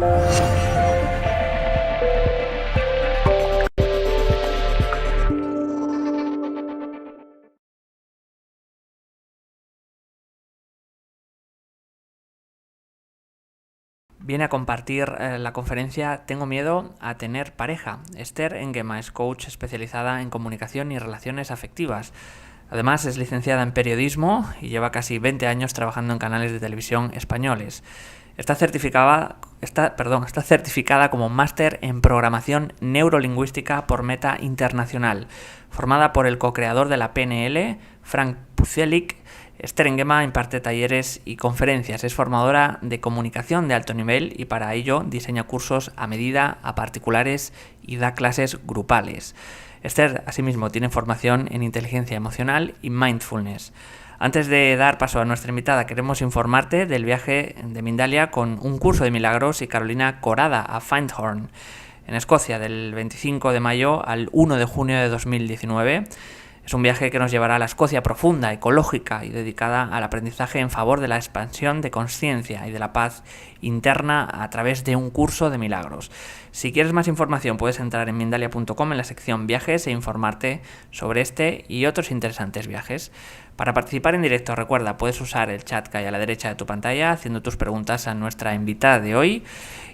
Viene a compartir la conferencia Tengo miedo a tener pareja. Esther Engema es coach especializada en comunicación y relaciones afectivas. Además es licenciada en periodismo y lleva casi 20 años trabajando en canales de televisión españoles. Está certificada como máster en programación neurolingüística por Meta Internacional, formada por el co-creador de la PNL, Frank Pucelik. Esther Engema imparte talleres y conferencias, es formadora de comunicación de alto nivel y para ello diseña cursos a medida a particulares y da clases grupales. Esther, asimismo, tiene formación en inteligencia emocional y mindfulness. Antes de dar paso a nuestra invitada, queremos informarte del viaje de Mindalia con un curso de milagros y Carolina Corada a Findhorn, en Escocia, del 25 de mayo al 1 de junio de 2019. Es un viaje que nos llevará a la Escocia profunda, ecológica y dedicada al aprendizaje en favor de la expansión de conciencia y de la paz interna a través de un curso de milagros. Si quieres más información puedes entrar en Mindalia.com en la sección viajes e informarte sobre este y otros interesantes viajes. Para participar en directo, recuerda, puedes usar el chat que hay a la derecha de tu pantalla haciendo tus preguntas a nuestra invitada de hoy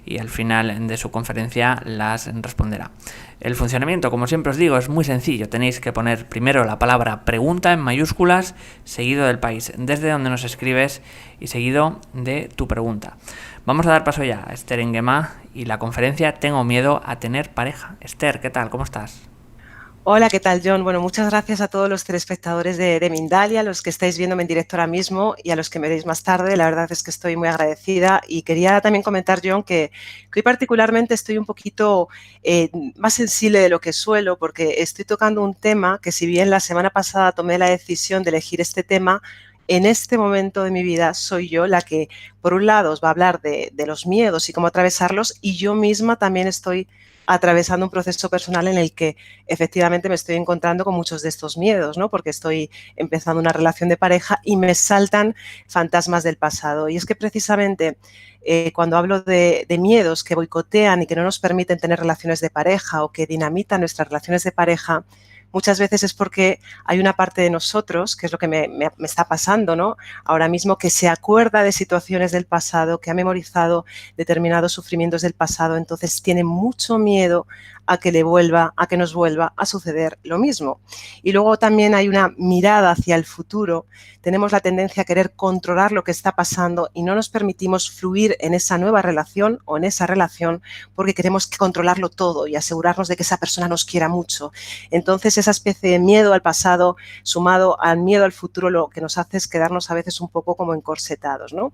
y al final de su conferencia las responderá. El funcionamiento, como siempre os digo, es muy sencillo. Tenéis que poner primero la palabra pregunta en mayúsculas, seguido del país desde donde nos escribes y seguido de tu pregunta. Vamos a dar paso ya a Esther Engema y la conferencia Tengo miedo a tener pareja. Esther, ¿qué tal? ¿Cómo estás? Hola, ¿qué tal, John? Bueno, muchas gracias a todos los telespectadores de Mindalia, a los que estáis viéndome en directo ahora mismo y a los que me veréis más tarde. La verdad es que estoy muy agradecida y quería también comentar, John, que hoy particularmente estoy un poquito más sensible de lo que suelo porque estoy tocando un tema que, si bien la semana pasada tomé la decisión de elegir este tema, en este momento de mi vida soy yo la que, por un lado, os va a hablar de los miedos y cómo atravesarlos, y yo misma también estoy atravesando un proceso personal en el que efectivamente me estoy encontrando con muchos de estos miedos, ¿no? Porque estoy empezando una relación de pareja y me saltan fantasmas del pasado. Y es que precisamente cuando hablo de miedos que boicotean y que no nos permiten tener relaciones de pareja o que dinamitan nuestras relaciones de pareja, muchas veces es porque hay una parte de nosotros, que es lo que me está pasando, ¿no? Ahora mismo, que se acuerda de situaciones del pasado, que ha memorizado determinados sufrimientos del pasado, entonces tiene mucho miedo a que nos vuelva a suceder lo mismo. Y luego también hay una mirada hacia el futuro. Tenemos la tendencia a querer controlar lo que está pasando y no nos permitimos fluir en esa nueva relación o en esa relación porque queremos controlarlo todo y asegurarnos de que esa persona nos quiera mucho. Entonces, esa especie de miedo al pasado sumado al miedo al futuro lo que nos hace es quedarnos a veces un poco como encorsetados, ¿no?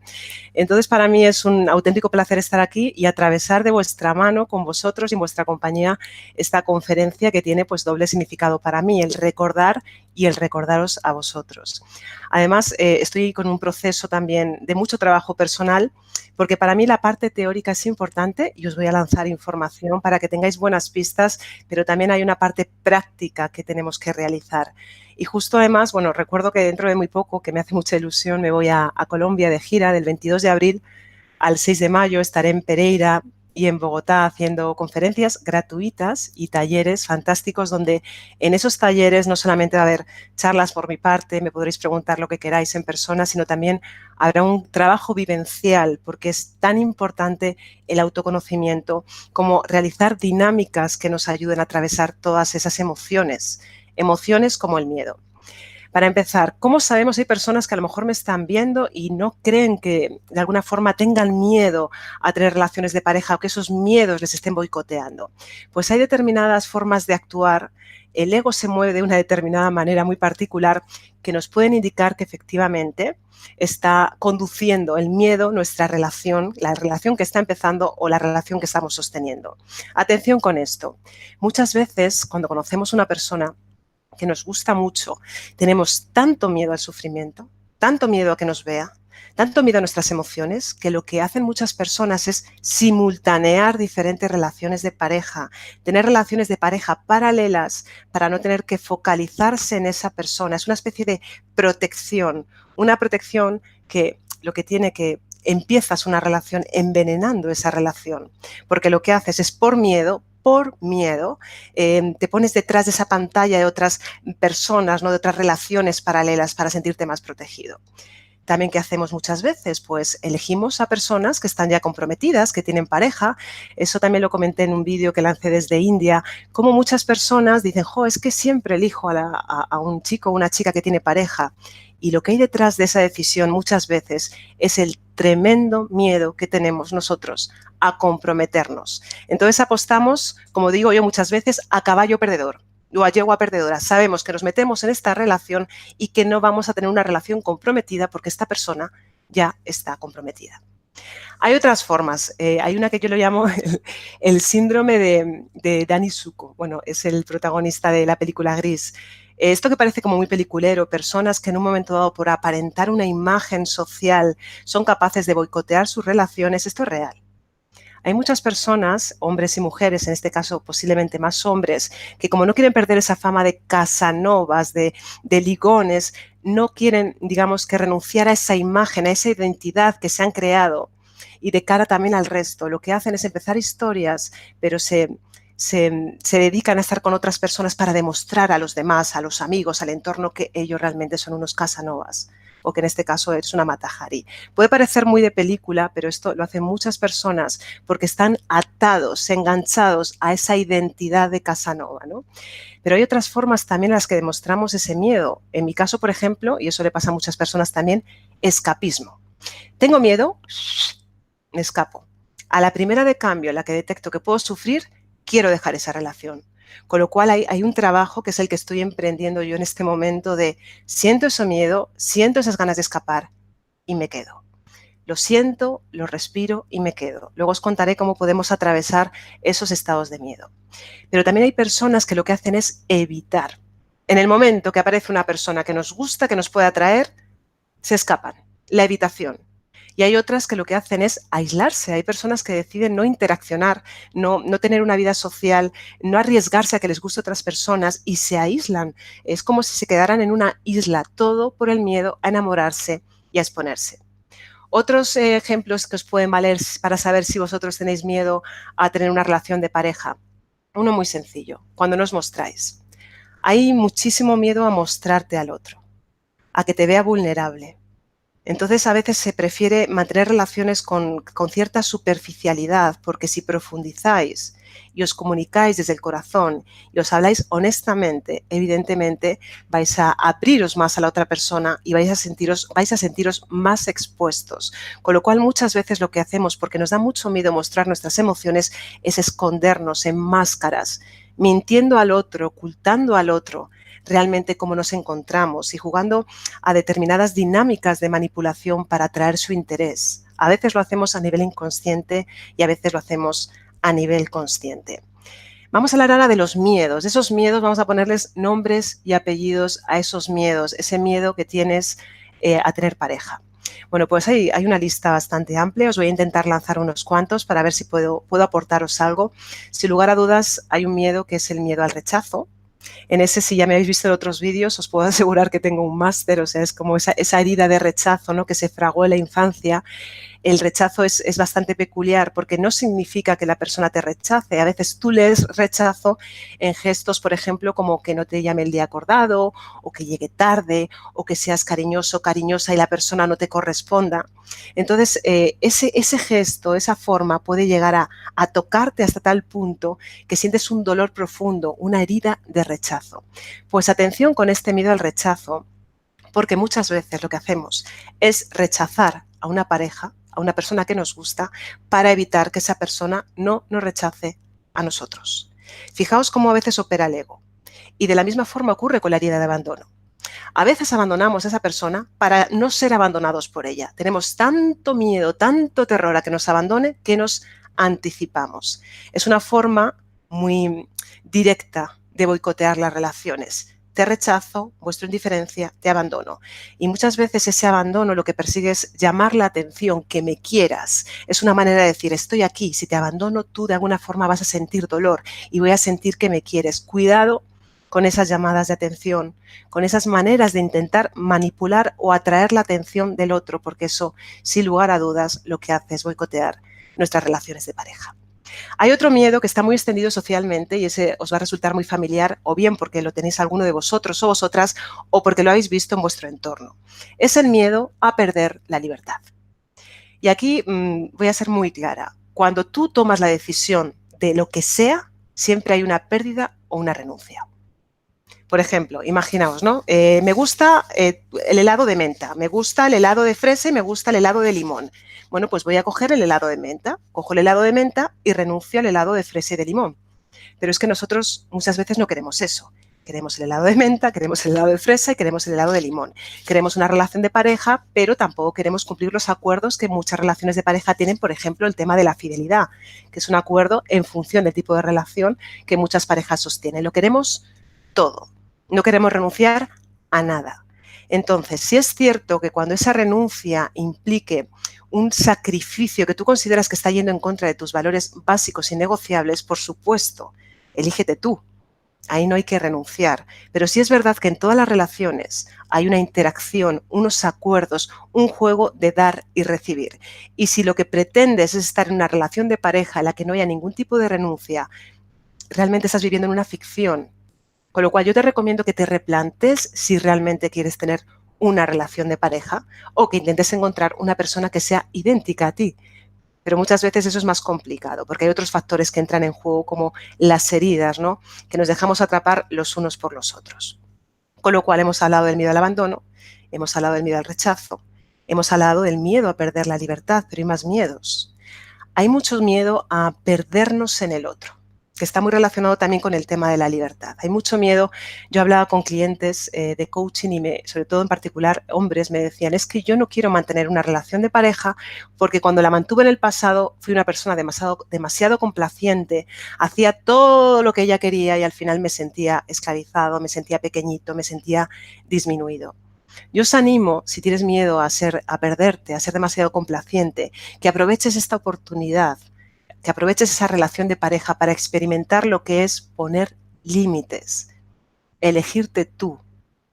Entonces, para mí es un auténtico placer estar aquí y atravesar de vuestra mano, con vosotros y en vuestra compañía, esta conferencia que tiene pues doble significado para mí, el recordar y el recordaros a vosotros. Además, estoy con un proceso también de mucho trabajo personal, porque para mí la parte teórica es importante y os voy a lanzar información para que tengáis buenas pistas, pero también hay una parte práctica que tenemos que realizar. Y justo además, bueno, recuerdo que dentro de muy poco, que me hace mucha ilusión, me voy a Colombia de gira del 22 de abril al 6 de mayo, estaré en Pereira y en Bogotá haciendo conferencias gratuitas y talleres fantásticos donde en esos talleres no solamente va a haber charlas por mi parte, me podréis preguntar lo que queráis en persona, sino también habrá un trabajo vivencial, porque es tan importante el autoconocimiento como realizar dinámicas que nos ayuden a atravesar todas esas emociones como el miedo. Para empezar, ¿cómo sabemos? Hay personas que a lo mejor me están viendo y no creen que de alguna forma tengan miedo a tener relaciones de pareja o que esos miedos les estén boicoteando. Pues hay determinadas formas de actuar, el ego se mueve de una determinada manera muy particular que nos pueden indicar que efectivamente está conduciendo el miedo nuestra relación, la relación que está empezando o la relación que estamos sosteniendo. Atención con esto. Muchas veces cuando conocemos una persona que nos gusta mucho, tenemos tanto miedo al sufrimiento, tanto miedo a que nos vea, tanto miedo a nuestras emociones, que lo que hacen muchas personas es simultanear diferentes relaciones de pareja, tener relaciones de pareja paralelas para no tener que focalizarse en esa persona. Es una especie de protección, una protección que lo que tiene que empiezas una relación envenenando esa relación, porque lo que haces es por miedo, te pones detrás de esa pantalla de otras personas, ¿no? De otras relaciones paralelas para sentirte más protegido. También, ¿qué hacemos muchas veces? Pues elegimos a personas que están ya comprometidas, que tienen pareja. Eso también lo comenté en un vídeo que lancé desde India, como muchas personas dicen, es que siempre elijo a un chico o una chica que tiene pareja. Y lo que hay detrás de esa decisión muchas veces es el tremendo miedo que tenemos nosotros a comprometernos. Entonces apostamos, como digo yo muchas veces, a caballo perdedor o a yegua perdedora. Sabemos que nos metemos en esta relación y que no vamos a tener una relación comprometida porque esta persona ya está comprometida. Hay otras formas. Hay una que yo lo llamo el síndrome de Danny Zuko. Bueno, es el protagonista de la película Gris. Esto que parece como muy peliculero, personas que en un momento dado por aparentar una imagen social son capaces de boicotear sus relaciones, esto es real. Hay muchas personas, hombres y mujeres, en este caso posiblemente más hombres, que como no quieren perder esa fama de casanovas, de ligones, no quieren, digamos, que renunciar a esa imagen, a esa identidad que se han creado y de cara también al resto. Lo que hacen es empezar historias, pero se dedican a estar con otras personas para demostrar a los demás, a los amigos, al entorno, que ellos realmente son unos casanovas, o que en este caso es una Mata-Hari. Puede parecer muy de película, pero esto lo hacen muchas personas porque están atados, enganchados a esa identidad de Casanova, ¿no? Pero hay otras formas también en las que demostramos ese miedo. En mi caso, por ejemplo, y eso le pasa a muchas personas también, escapismo. Tengo miedo, me escapo. A la primera de cambio en la que detecto que puedo sufrir, quiero dejar esa relación. Con lo cual hay un trabajo que es el que estoy emprendiendo yo en este momento de siento ese miedo, siento esas ganas de escapar y me quedo. Lo siento, lo respiro y me quedo. Luego os contaré cómo podemos atravesar esos estados de miedo. Pero también hay personas que lo que hacen es evitar. En el momento que aparece una persona que nos gusta, que nos puede atraer, se escapan. La evitación. Y hay otras que lo que hacen es aislarse. Hay personas que deciden no interaccionar, no tener una vida social, no arriesgarse a que les guste otras personas y se aíslan. Es como si se quedaran en una isla, todo por el miedo a enamorarse y a exponerse. Otros ejemplos que os pueden valer para saber si vosotros tenéis miedo a tener una relación de pareja. Uno muy sencillo, cuando nos mostráis. Hay muchísimo miedo a mostrarte al otro, a que te vea vulnerable. Entonces, a veces se prefiere mantener relaciones con cierta superficialidad, porque si profundizáis y os comunicáis desde el corazón y os habláis honestamente, evidentemente vais a abriros más a la otra persona y vais a sentiros más expuestos. Con lo cual, muchas veces lo que hacemos, porque nos da mucho miedo mostrar nuestras emociones, es escondernos en máscaras, mintiendo al otro, ocultando al otro realmente cómo nos encontramos y jugando a determinadas dinámicas de manipulación para atraer su interés. A veces lo hacemos a nivel inconsciente y a veces lo hacemos a nivel consciente. Vamos a hablar ahora de los miedos. De esos miedos vamos a ponerles nombres y apellidos a esos miedos, ese miedo que tienes a tener pareja. Bueno, pues hay una lista bastante amplia. Os voy a intentar lanzar unos cuantos para ver si puedo aportaros algo. Sin lugar a dudas, hay un miedo que es el miedo al rechazo. En ese, si ya me habéis visto en otros vídeos, os puedo asegurar que tengo un máster, o sea, es como esa herida de rechazo, ¿no?, que se fraguó en la infancia. El rechazo es bastante peculiar porque no significa que la persona te rechace. A veces tú lees rechazo en gestos, por ejemplo, como que no te llame el día acordado o que llegue tarde o que seas cariñoso, cariñosa y la persona no te corresponda. Entonces, ese gesto, esa forma puede llegar a tocarte hasta tal punto que sientes un dolor profundo, una herida de rechazo. Pues atención con este miedo al rechazo, porque muchas veces lo que hacemos es rechazar a una pareja, a una persona que nos gusta, para evitar que esa persona no nos rechace a nosotros. Fijaos cómo a veces opera el ego. Y de la misma forma ocurre con la herida de abandono. A veces abandonamos a esa persona para no ser abandonados por ella. Tenemos tanto miedo, tanto terror a que nos abandone que nos anticipamos. Es una forma muy directa de boicotear las relaciones. Te rechazo, muestro indiferencia, te abandono. Y muchas veces ese abandono lo que persigue es llamar la atención, que me quieras. Es una manera de decir, estoy aquí, si te abandono tú de alguna forma vas a sentir dolor y voy a sentir que me quieres. Cuidado con esas llamadas de atención, con esas maneras de intentar manipular o atraer la atención del otro, porque eso, sin lugar a dudas, lo que hace es boicotear nuestras relaciones de pareja. Hay otro miedo que está muy extendido socialmente y ese os va a resultar muy familiar, o bien porque lo tenéis alguno de vosotros o vosotras, o porque lo habéis visto en vuestro entorno. Es el miedo a perder la libertad. Y aquí voy a ser muy clara. Cuando tú tomas la decisión de lo que sea, siempre hay una pérdida o una renuncia. Por ejemplo, imaginaos, ¿no? Me gusta el helado de menta, me gusta el helado de fresa y me gusta el helado de limón. Bueno, pues voy a coger el helado de menta, cojo el helado de menta y renuncio al helado de fresa y de limón. Pero es que nosotros muchas veces no queremos eso. Queremos el helado de menta, queremos el helado de fresa y queremos el helado de limón. Queremos una relación de pareja, pero tampoco queremos cumplir los acuerdos que muchas relaciones de pareja tienen, por ejemplo, el tema de la fidelidad, que es un acuerdo en función del tipo de relación que muchas parejas sostienen. Lo queremos todo. No queremos renunciar a nada. Entonces, si es cierto que cuando esa renuncia implique un sacrificio que tú consideras que está yendo en contra de tus valores básicos y negociables, por supuesto, elígete tú. Ahí no hay que renunciar. Pero sí es verdad que en todas las relaciones hay una interacción, unos acuerdos, un juego de dar y recibir. Y si lo que pretendes es estar en una relación de pareja en la que no haya ningún tipo de renuncia, realmente estás viviendo en una ficción. Con lo cual yo te recomiendo que te replantes si realmente quieres tener una relación de pareja o que intentes encontrar una persona que sea idéntica a ti. Pero muchas veces eso es más complicado porque hay otros factores que entran en juego como las heridas, ¿no? Que nos dejamos atrapar los unos por los otros. Con lo cual hemos hablado del miedo al abandono, hemos hablado del miedo al rechazo, hemos hablado del miedo a perder la libertad, pero hay más miedos. Hay mucho miedo a perdernos en el otro, que está muy relacionado también con el tema de la libertad. Hay mucho miedo. Yo hablaba con clientes de coaching y sobre todo en particular hombres me decían, es que yo no quiero mantener una relación de pareja porque cuando la mantuve en el pasado fui una persona demasiado complaciente, hacía todo lo que ella quería y al final me sentía esclavizado, me sentía pequeñito, me sentía disminuido. Yo os animo, si tienes miedo a perderte, a ser demasiado complaciente, que aproveches esta oportunidad, que aproveches esa relación de pareja para experimentar lo que es poner límites, elegirte tú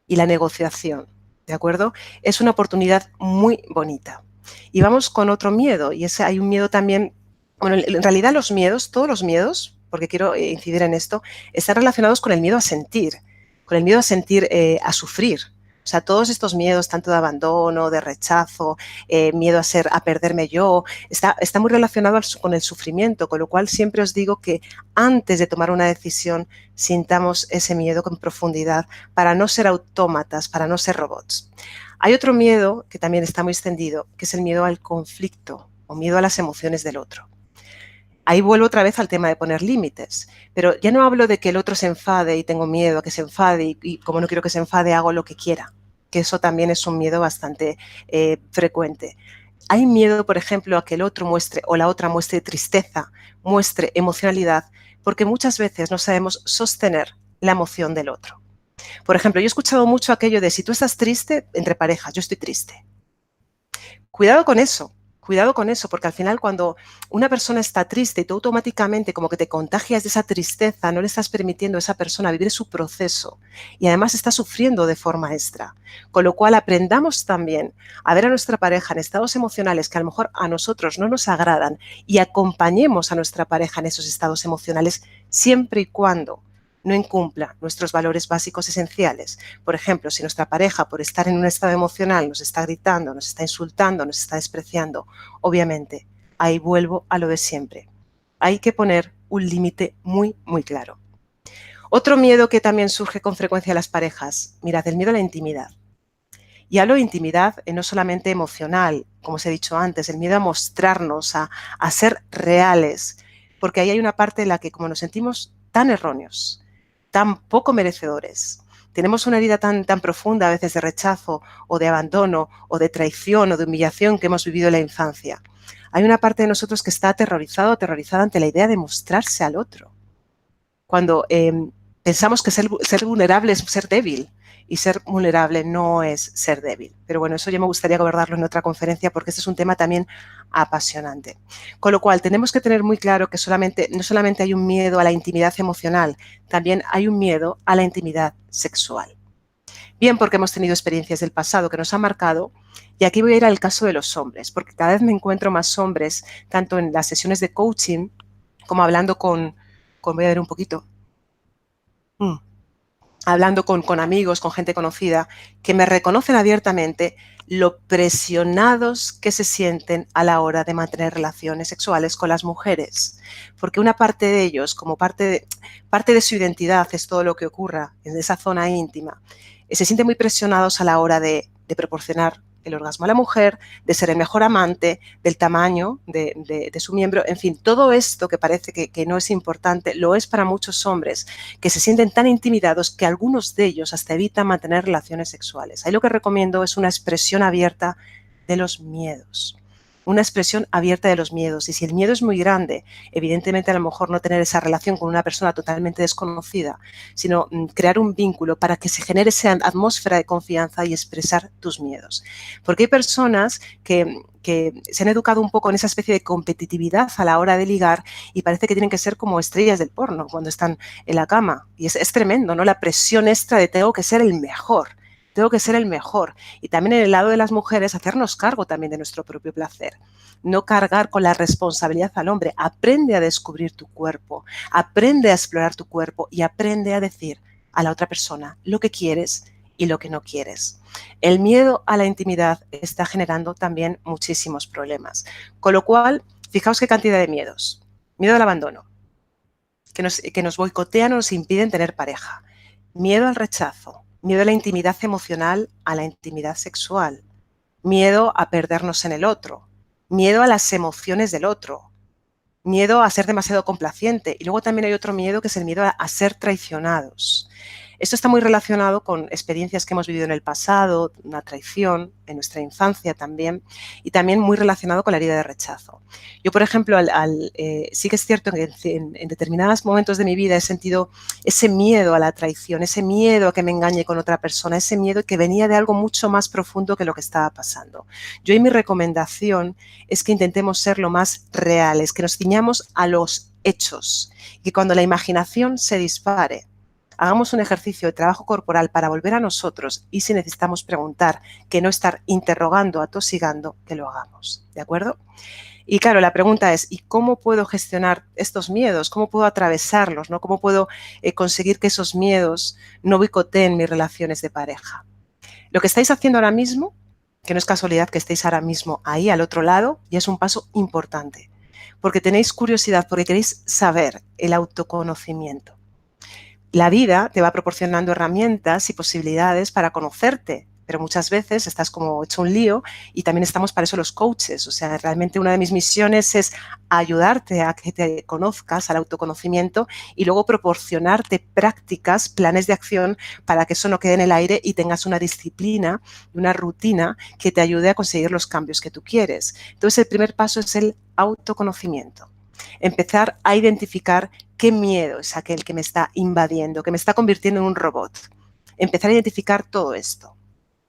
y la negociación, ¿de acuerdo? Es una oportunidad muy bonita. Y vamos con otro miedo, y hay un miedo también, bueno, en realidad los miedos, todos los miedos, porque quiero incidir en esto, están relacionados con el miedo a sentir, a sufrir. O sea, todos estos miedos, tanto de abandono, de rechazo, miedo a perderme yo, está muy relacionado con el sufrimiento, con lo cual siempre os digo que antes de tomar una decisión sintamos ese miedo con profundidad para no ser autómatas, para no ser robots. Hay otro miedo que también está muy extendido, que es el miedo al conflicto o miedo a las emociones del otro. Ahí vuelvo otra vez al tema de poner límites, pero ya no hablo de que el otro se enfade y tengo miedo a que se enfade y como no quiero que se enfade hago lo que quiera, que eso también es un miedo bastante frecuente. Hay miedo, por ejemplo, a que el otro muestre o la otra muestre tristeza, muestre emocionalidad, porque muchas veces no sabemos sostener la emoción del otro. Por ejemplo, yo he escuchado mucho aquello de si tú estás triste, entre parejas, yo estoy triste. Cuidado con eso, porque al final cuando una persona está triste y tú automáticamente como que te contagias de esa tristeza, no le estás permitiendo a esa persona vivir su proceso y además está sufriendo de forma extra. Con lo cual aprendamos también a ver a nuestra pareja en estados emocionales que a lo mejor a nosotros no nos agradan y acompañemos a nuestra pareja en esos estados emocionales siempre y cuando no incumpla nuestros valores básicos esenciales. Por ejemplo, si nuestra pareja, por estar en un estado emocional, nos está gritando, nos está insultando, nos está despreciando, obviamente, ahí vuelvo a lo de siempre. Hay que poner un límite muy, muy claro. Otro miedo que también surge con frecuencia en las parejas, mirad, el miedo a la intimidad. Y hablo de intimidad no solamente emocional, como os he dicho antes, el miedo a mostrarnos, a ser reales, porque ahí hay una parte en la que como nos sentimos tan erróneos, tan poco merecedores, tenemos una herida tan profunda a veces de rechazo o de abandono o de traición o de humillación que hemos vivido en la infancia. Hay una parte de nosotros que está aterrorizada ante la idea de mostrarse al otro. Cuando pensamos que ser vulnerable es ser débil y ser vulnerable no es ser débil. Pero bueno, eso ya me gustaría abordarlo en otra conferencia porque este es un tema también apasionante. Con lo cual, tenemos que tener muy claro que no solamente hay un miedo a la intimidad emocional, también hay un miedo a la intimidad sexual. Bien porque hemos tenido experiencias del pasado que nos han marcado, y aquí voy a ir al caso de los hombres, porque cada vez me encuentro más hombres, tanto en las sesiones de coaching como hablando voy a ver un poquito, hablando con amigos, con gente conocida, que me reconocen abiertamente lo presionados que se sienten a la hora de mantener relaciones sexuales con las mujeres. Porque una parte de ellos, como parte de su identidad, es todo lo que ocurra en esa zona íntima, se sienten muy presionados a la hora de proporcionar el orgasmo a la mujer, de ser el mejor amante, del tamaño de su miembro, en fin, todo esto que parece que no es importante, lo es para muchos hombres que se sienten tan intimidados que algunos de ellos hasta evitan mantener relaciones sexuales. Ahí lo que recomiendo es una expresión abierta de los miedos. Una expresión abierta de los miedos. Y si el miedo es muy grande, evidentemente a lo mejor no tener esa relación con una persona totalmente desconocida, sino crear un vínculo para que se genere esa atmósfera de confianza y expresar tus miedos. Porque hay personas que se han educado un poco en esa especie de competitividad a la hora de ligar y parece que tienen que ser como estrellas del porno cuando están en la cama. Y es tremendo, ¿no? La presión extra de tengo que ser el mejor. Tengo que ser el mejor. Y también en el lado de las mujeres, hacernos cargo también de nuestro propio placer. No cargar con la responsabilidad al hombre. Aprende a descubrir tu cuerpo, aprende a explorar tu cuerpo y aprende a decir a la otra persona lo que quieres y lo que no quieres. El miedo a la intimidad está generando también muchísimos problemas. Con lo cual, fijaos qué cantidad de miedos. Miedo al abandono, que nos boicotean o nos impiden tener pareja. Miedo al rechazo. Miedo a la intimidad emocional, a la intimidad sexual. Miedo a perdernos en el otro. Miedo a las emociones del otro. Miedo a ser demasiado complaciente. Y luego también hay otro miedo que es el miedo a ser traicionados. Esto está muy relacionado con experiencias que hemos vivido en el pasado, una traición, en nuestra infancia también, y también muy relacionado con la herida de rechazo. Yo, por ejemplo, sí que es cierto que en determinados momentos de mi vida he sentido ese miedo a la traición, ese miedo a que me engañe con otra persona, ese miedo que venía de algo mucho más profundo que lo que estaba pasando. Yo y mi recomendación es que intentemos ser lo más reales, que nos ciñamos a los hechos, y que cuando la imaginación se dispare, hagamos un ejercicio de trabajo corporal para volver a nosotros y si necesitamos preguntar, que no estar interrogando, atosigando, que lo hagamos, ¿de acuerdo? Y claro, la pregunta es, ¿y cómo puedo gestionar estos miedos? ¿Cómo puedo atravesarlos? ¿No? ¿Cómo puedo conseguir que esos miedos no boicoteen mis relaciones de pareja? Lo que estáis haciendo ahora mismo, que no es casualidad que estéis ahora mismo ahí al otro lado, ya es un paso importante, porque tenéis curiosidad, porque queréis saber el autoconocimiento. La vida te va proporcionando herramientas y posibilidades para conocerte, pero muchas veces estás como hecho un lío y también estamos para eso los coaches. O sea, realmente una de mis misiones es ayudarte a que te conozcas, al autoconocimiento y luego proporcionarte prácticas, planes de acción para que eso no quede en el aire y tengas una disciplina, una rutina que te ayude a conseguir los cambios que tú quieres. Entonces, el primer paso es el autoconocimiento. Empezar a identificar qué miedo es aquel que me está invadiendo, que me está convirtiendo en un robot. Empezar a identificar todo esto.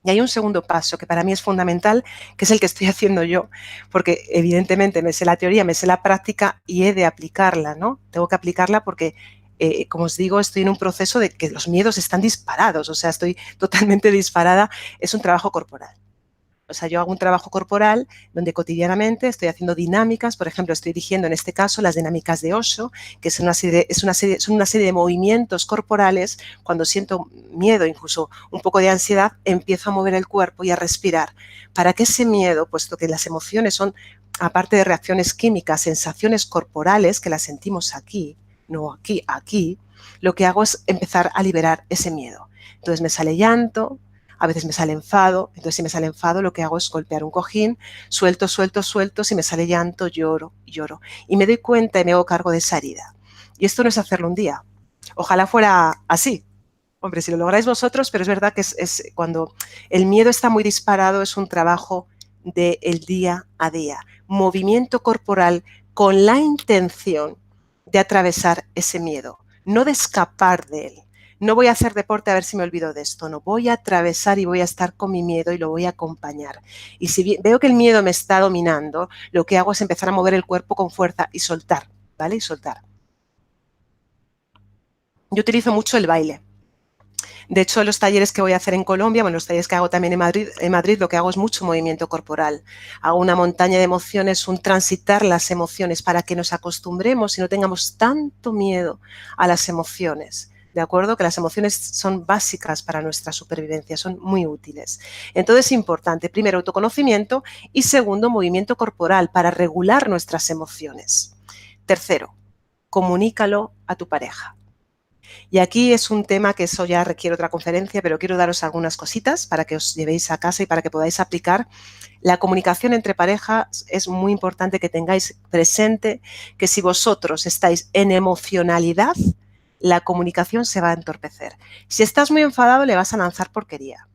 Y hay un segundo paso que para mí es fundamental, que es el que estoy haciendo yo, porque evidentemente me sé la teoría, me sé la práctica y he de aplicarla, ¿no? Tengo que aplicarla porque, como os digo, estoy en un proceso de que los miedos están disparados, o sea, estoy totalmente disparada, es un trabajo corporal. O sea, yo hago un trabajo corporal donde cotidianamente estoy haciendo dinámicas, por ejemplo, estoy dirigiendo en este caso las dinámicas de Osho, que son una serie de movimientos corporales. Cuando siento miedo, incluso un poco de ansiedad, empiezo a mover el cuerpo y a respirar para que ese miedo, puesto que las emociones son, aparte de reacciones químicas, sensaciones corporales que las sentimos aquí, no aquí, aquí, lo que hago es empezar a liberar ese miedo. Entonces me sale llanto, a veces me sale enfado, entonces si me sale enfado lo que hago es golpear un cojín, suelto, suelto, suelto, si me sale llanto, lloro, lloro. Y me doy cuenta y me hago cargo de esa herida. Y esto no es hacerlo un día. Ojalá fuera así. Hombre, si lo lográis vosotros, pero es verdad que es cuando el miedo está muy disparado, es un trabajo del día a día. Movimiento corporal con la intención de atravesar ese miedo, no de escapar de él, No voy a hacer deporte a ver si me olvido de esto, no, voy a atravesar y voy a estar con mi miedo y lo voy a acompañar. Y si veo que el miedo me está dominando, lo que hago es empezar a mover el cuerpo con fuerza y soltar, ¿vale? Y soltar. Yo utilizo mucho el baile. De hecho, en los talleres que voy a hacer en Colombia, bueno, los talleres que hago también en Madrid lo que hago es mucho movimiento corporal. Hago una montaña de emociones, un transitar las emociones para que nos acostumbremos y no tengamos tanto miedo a las emociones. ¿De acuerdo? Que las emociones son básicas para nuestra supervivencia, son muy útiles. Entonces es importante, primero, autoconocimiento y segundo, movimiento corporal para regular nuestras emociones. Tercero, comunícalo a tu pareja. Y aquí es un tema que eso ya requiere otra conferencia, pero quiero daros algunas cositas para que os llevéis a casa y para que podáis aplicar. La comunicación entre parejas es muy importante que tengáis presente que si vosotros estáis en emocionalidad, la comunicación se va a entorpecer. Si estás muy enfadado, le vas a lanzar porquería.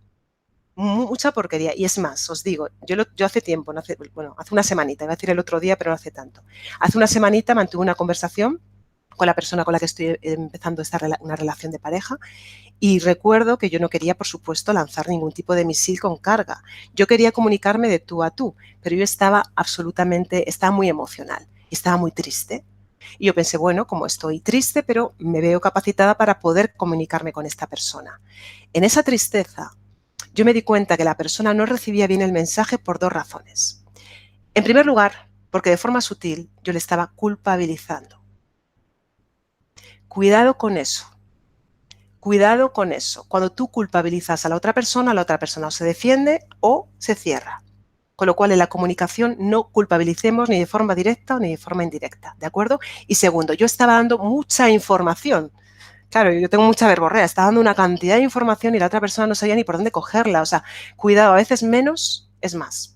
Mucha porquería. Y es más, os digo, yo hace tiempo, hace una semanita, iba a decir el otro día, pero no hace tanto. Hace una semanita mantuve una conversación con la persona con la que estoy empezando una relación de pareja y recuerdo que yo no quería, por supuesto, lanzar ningún tipo de misil con carga. Yo quería comunicarme de tú a tú, pero yo estaba muy emocional y estaba muy triste. Y yo pensé, bueno, como estoy triste, pero me veo capacitada para poder comunicarme con esta persona. En esa tristeza, yo me di cuenta que la persona no recibía bien el mensaje por dos razones. En primer lugar, porque de forma sutil yo le estaba culpabilizando. Cuidado con eso. Cuidado con eso. Cuando tú culpabilizas a la otra persona o se defiende o se cierra. Con lo cual, en la comunicación no culpabilicemos ni de forma directa ni de forma indirecta, ¿de acuerdo? Y segundo, yo estaba dando mucha información. Claro, yo tengo mucha verborrea, estaba dando una cantidad de información y la otra persona no sabía ni por dónde cogerla. O sea, cuidado, a veces menos es más.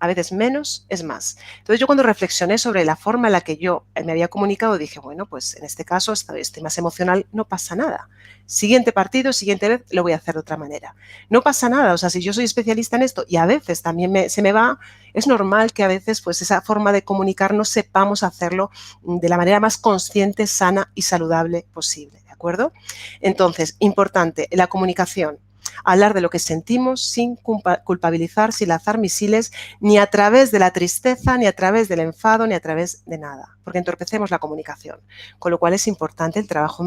A veces menos es más. Entonces yo cuando reflexioné sobre la forma en la que yo me había comunicado, dije, bueno, pues en este caso estoy más emocional, no pasa nada. Siguiente partido, siguiente vez, lo voy a hacer de otra manera. No pasa nada, o sea, si yo soy especialista en esto y a veces también se me va, es normal que a veces pues esa forma de comunicar no sepamos hacerlo de la manera más consciente, sana y saludable posible, ¿de acuerdo? Entonces, importante, la comunicación. Hablar de lo que sentimos sin culpabilizar, sin lanzar misiles, ni a través de la tristeza, ni a través del enfado, ni a través de nada, porque entorpecemos la comunicación. Con lo cual es importante el trabajo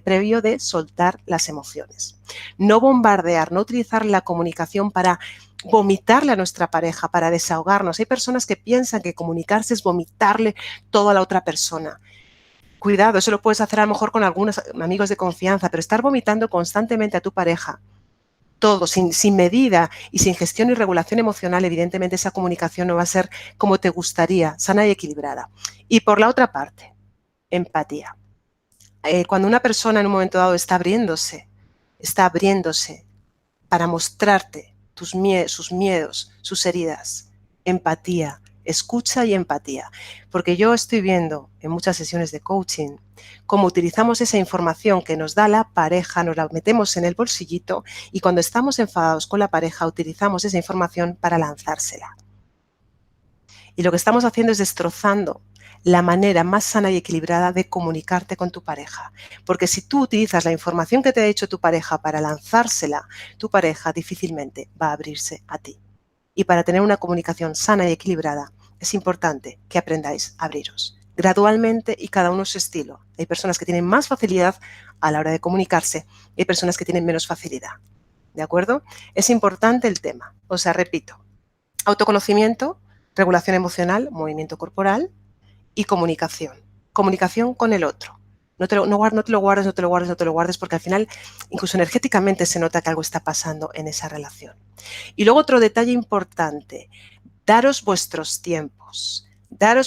previo de soltar las emociones. No bombardear, no utilizar la comunicación para vomitarle a nuestra pareja, para desahogarnos. Hay personas que piensan que comunicarse es vomitarle todo a la otra persona. Cuidado, eso lo puedes hacer a lo mejor con algunos amigos de confianza, pero estar vomitando constantemente a tu pareja, todo, sin medida y sin gestión y regulación emocional, evidentemente esa comunicación no va a ser como te gustaría, sana y equilibrada. Y por la otra parte, empatía. Cuando una persona en un momento dado está abriéndose para mostrarte sus miedos, sus heridas, empatía, escucha y empatía. Porque yo estoy viendo en muchas sesiones de coaching cómo utilizamos esa información que nos da la pareja, nos la metemos en el bolsillito y cuando estamos enfadados con la pareja utilizamos esa información para lanzársela. Y lo que estamos haciendo es destrozando la manera más sana y equilibrada de comunicarte con tu pareja. Porque si tú utilizas la información que te ha hecho tu pareja para lanzársela, tu pareja difícilmente va a abrirse a ti. Y para tener una comunicación sana y equilibrada, es importante que aprendáis a abriros gradualmente y cada uno su estilo. Hay personas que tienen más facilidad a la hora de comunicarse y hay personas que tienen menos facilidad. ¿De acuerdo? Es importante el tema. O sea, repito, autoconocimiento, regulación emocional, movimiento corporal y comunicación. Comunicación con el otro. No te lo guardes, porque al final, incluso energéticamente, se nota que algo está pasando en esa relación. Y luego otro detalle importante, daros vuestros tiempos.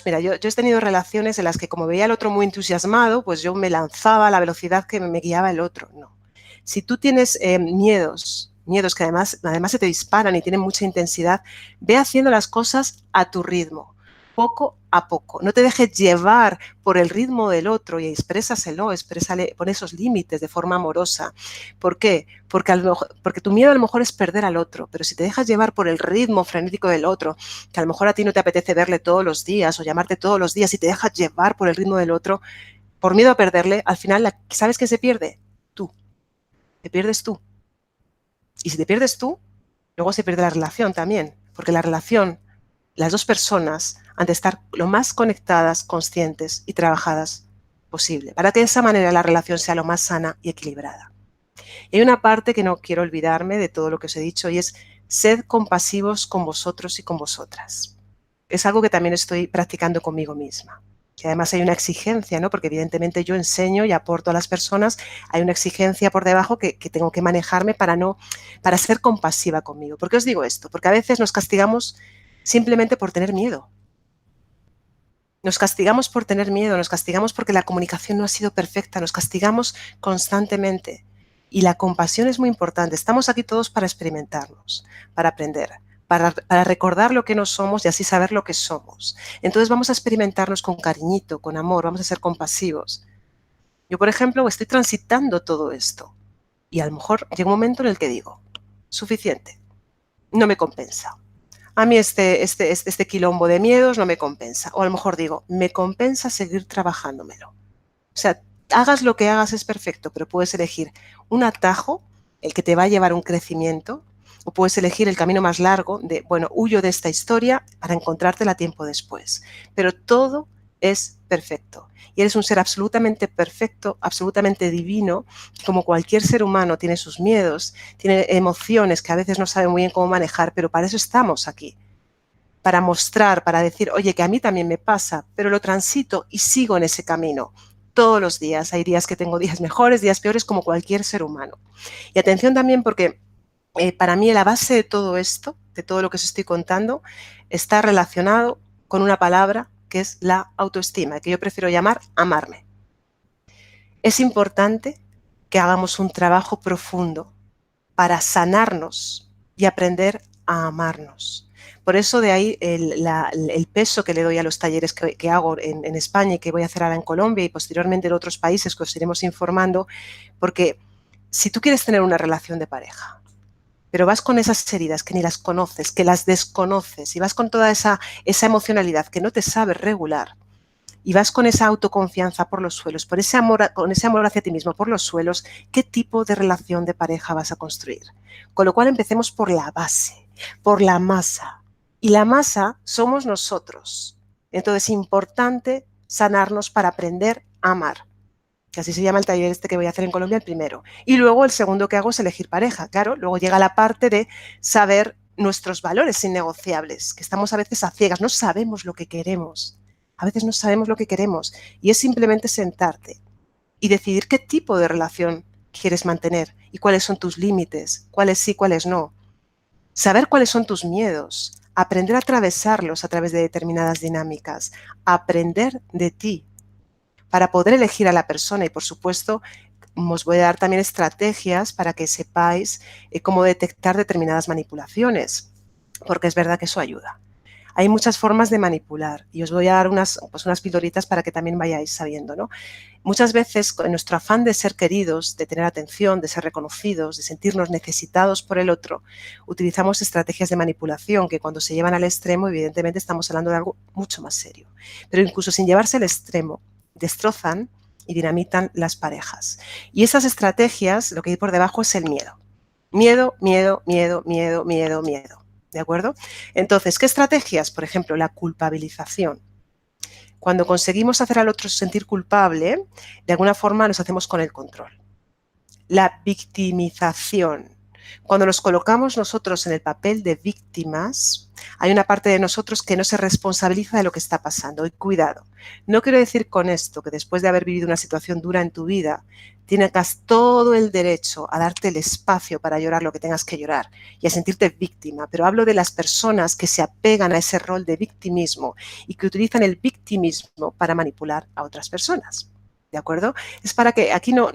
Mira, yo he tenido relaciones en las que como veía al otro muy entusiasmado, pues yo me lanzaba a la velocidad que me guiaba el otro. No. Si tú tienes miedos que además se te disparan y tienen mucha intensidad, ve haciendo las cosas a tu ritmo, poco a poco. No te dejes llevar por el ritmo del otro y exprésale, pon esos límites de forma amorosa. ¿Por qué? Porque tu miedo a lo mejor es perder al otro, pero si te dejas llevar por el ritmo frenético del otro, que a lo mejor a ti no te apetece verle todos los días o llamarte todos los días y te dejas llevar por el ritmo del otro, por miedo a perderle, al final, ¿sabes qué se pierde? Tú. te pierdes tú. Y si te pierdes tú, luego se pierde la relación también, porque la relación, las dos personas han de estar lo más conectadas, conscientes y trabajadas posible, para que de esa manera la relación sea lo más sana y equilibrada. Y hay una parte que no quiero olvidarme de todo lo que os he dicho y es sed compasivos con vosotros y con vosotras. Es algo que también estoy practicando conmigo misma. Y además hay una exigencia, ¿no? Porque evidentemente yo enseño y aporto a las personas, hay una exigencia por debajo que tengo que manejarme para ser compasiva conmigo. ¿Por qué os digo esto? Porque a veces nos castigamos simplemente por tener miedo. Nos castigamos por tener miedo, nos castigamos porque la comunicación no ha sido perfecta, nos castigamos constantemente. Y la compasión es muy importante. Estamos aquí todos para experimentarnos, para aprender, para recordar lo que no somos y así saber lo que somos. Entonces vamos a experimentarnos con cariñito, con amor, vamos a ser compasivos. Yo, por ejemplo, estoy transitando todo esto y a lo mejor llega un momento en el que digo, suficiente, no me compensa. A mí este quilombo de miedos no me compensa. O a lo mejor digo, me compensa seguir trabajándomelo. O sea, hagas lo que hagas es perfecto, pero puedes elegir un atajo, el que te va a llevar a un crecimiento, o puedes elegir el camino más largo de, bueno, huyo de esta historia para encontrártela tiempo después. Pero todo es perfecto. Y eres un ser absolutamente perfecto, absolutamente divino, que como cualquier ser humano tiene sus miedos, tiene emociones que a veces no sabe muy bien cómo manejar, pero para eso estamos aquí. Para mostrar, para decir, oye, que a mí también me pasa, pero lo transito y sigo en ese camino. Todos los días, hay días que tengo días mejores, días peores, como cualquier ser humano. Y atención también porque para mí la base de todo esto, de todo lo que os estoy contando, está relacionado con una palabra que es la autoestima, que yo prefiero llamar amarme. Es importante que hagamos un trabajo profundo para sanarnos y aprender a amarnos. Por eso de ahí el peso que le doy a los talleres que hago en España y que voy a hacer ahora en Colombia y posteriormente en otros países que os iremos informando, porque si tú quieres tener una relación de pareja, pero vas con esas heridas que ni las conoces, que las desconoces y vas con toda esa emocionalidad que no te sabes regular, y vas con esa autoconfianza por los suelos, con ese amor hacia ti mismo por los suelos, ¿qué tipo de relación de pareja vas a construir? Con lo cual empecemos por la base, por la masa. Y la masa somos nosotros. Entonces es importante sanarnos para aprender a amar. Que así se llama el taller este que voy a hacer en Colombia, el primero. Y luego el segundo que hago es elegir pareja. Claro, luego llega la parte de saber nuestros valores innegociables, que estamos a veces a ciegas, no sabemos lo que queremos. A veces no sabemos lo que queremos y es simplemente sentarte y decidir qué tipo de relación quieres mantener y cuáles son tus límites, cuáles sí, cuáles no. Saber cuáles son tus miedos, aprender a atravesarlos a través de determinadas dinámicas, aprender de ti para poder elegir a la persona y, por supuesto, os voy a dar también estrategias para que sepáis cómo detectar determinadas manipulaciones, porque es verdad que eso ayuda. Hay muchas formas de manipular y os voy a dar unas pildoritas para que también vayáis sabiendo, ¿no? Muchas veces, en nuestro afán de ser queridos, de tener atención, de ser reconocidos, de sentirnos necesitados por el otro, utilizamos estrategias de manipulación que cuando se llevan al extremo, evidentemente estamos hablando de algo mucho más serio. Pero incluso sin llevarse al extremo, destrozan y dinamitan las parejas. Y esas estrategias, lo que hay por debajo es el miedo. Miedo, miedo, miedo, miedo, miedo, miedo. ¿De acuerdo? Entonces, ¿qué estrategias? Por ejemplo, la culpabilización. Cuando conseguimos hacer al otro sentir culpable, de alguna forma nos hacemos con el control. La victimización. Cuando nos colocamos nosotros en el papel de víctimas, hay una parte de nosotros que no se responsabiliza de lo que está pasando. Y cuidado, no quiero decir con esto que después de haber vivido una situación dura en tu vida, tienes todo el derecho a darte el espacio para llorar lo que tengas que llorar y a sentirte víctima, pero hablo de las personas que se apegan a ese rol de victimismo y que utilizan el victimismo para manipular a otras personas. ¿De acuerdo? Es para que aquí no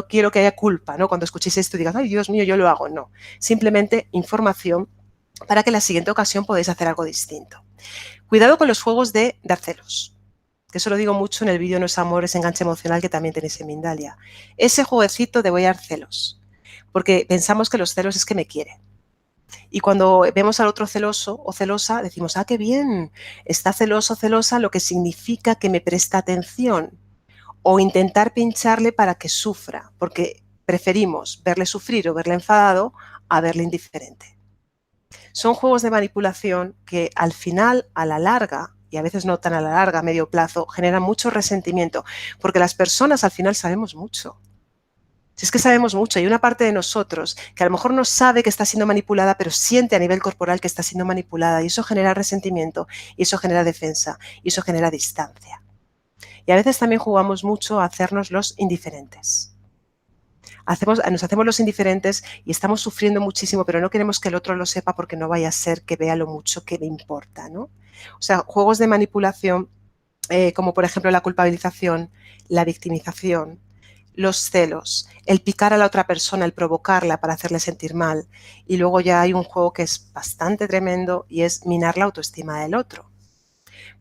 quiero que haya culpa, ¿no? Cuando escuchéis esto y digas, ay, Dios mío, yo lo hago. No, simplemente información para que la siguiente ocasión podáis hacer algo distinto. Cuidado con los juegos de dar celos, que eso lo digo mucho en el vídeo No es amor, es enganche emocional que también tenéis en Mindalia. Ese jueguecito de voy a dar celos, porque pensamos que los celos es que me quiere. Y cuando vemos al otro celoso o celosa, decimos, ah, qué bien, está celoso o celosa, lo que significa que me presta atención. O intentar pincharle para que sufra, porque preferimos verle sufrir o verle enfadado a verle indiferente. Son juegos de manipulación que al final, a la larga, y a veces no tan a la larga, a medio plazo, generan mucho resentimiento, porque las personas al final sabemos mucho. Si es que sabemos mucho, hay una parte de nosotros que a lo mejor no sabe que está siendo manipulada, pero siente a nivel corporal que está siendo manipulada y eso genera resentimiento y eso genera defensa y eso genera distancia. Y a veces también jugamos mucho a hacernos los indiferentes. Nos hacemos los indiferentes y estamos sufriendo muchísimo, pero no queremos que el otro lo sepa porque no vaya a ser que vea lo mucho que le importa, ¿no? O sea, juegos de manipulación como por ejemplo la culpabilización, la victimización, los celos, el picar a la otra persona, el provocarla para hacerle sentir mal. Y luego ya hay un juego que es bastante tremendo y es minar la autoestima del otro.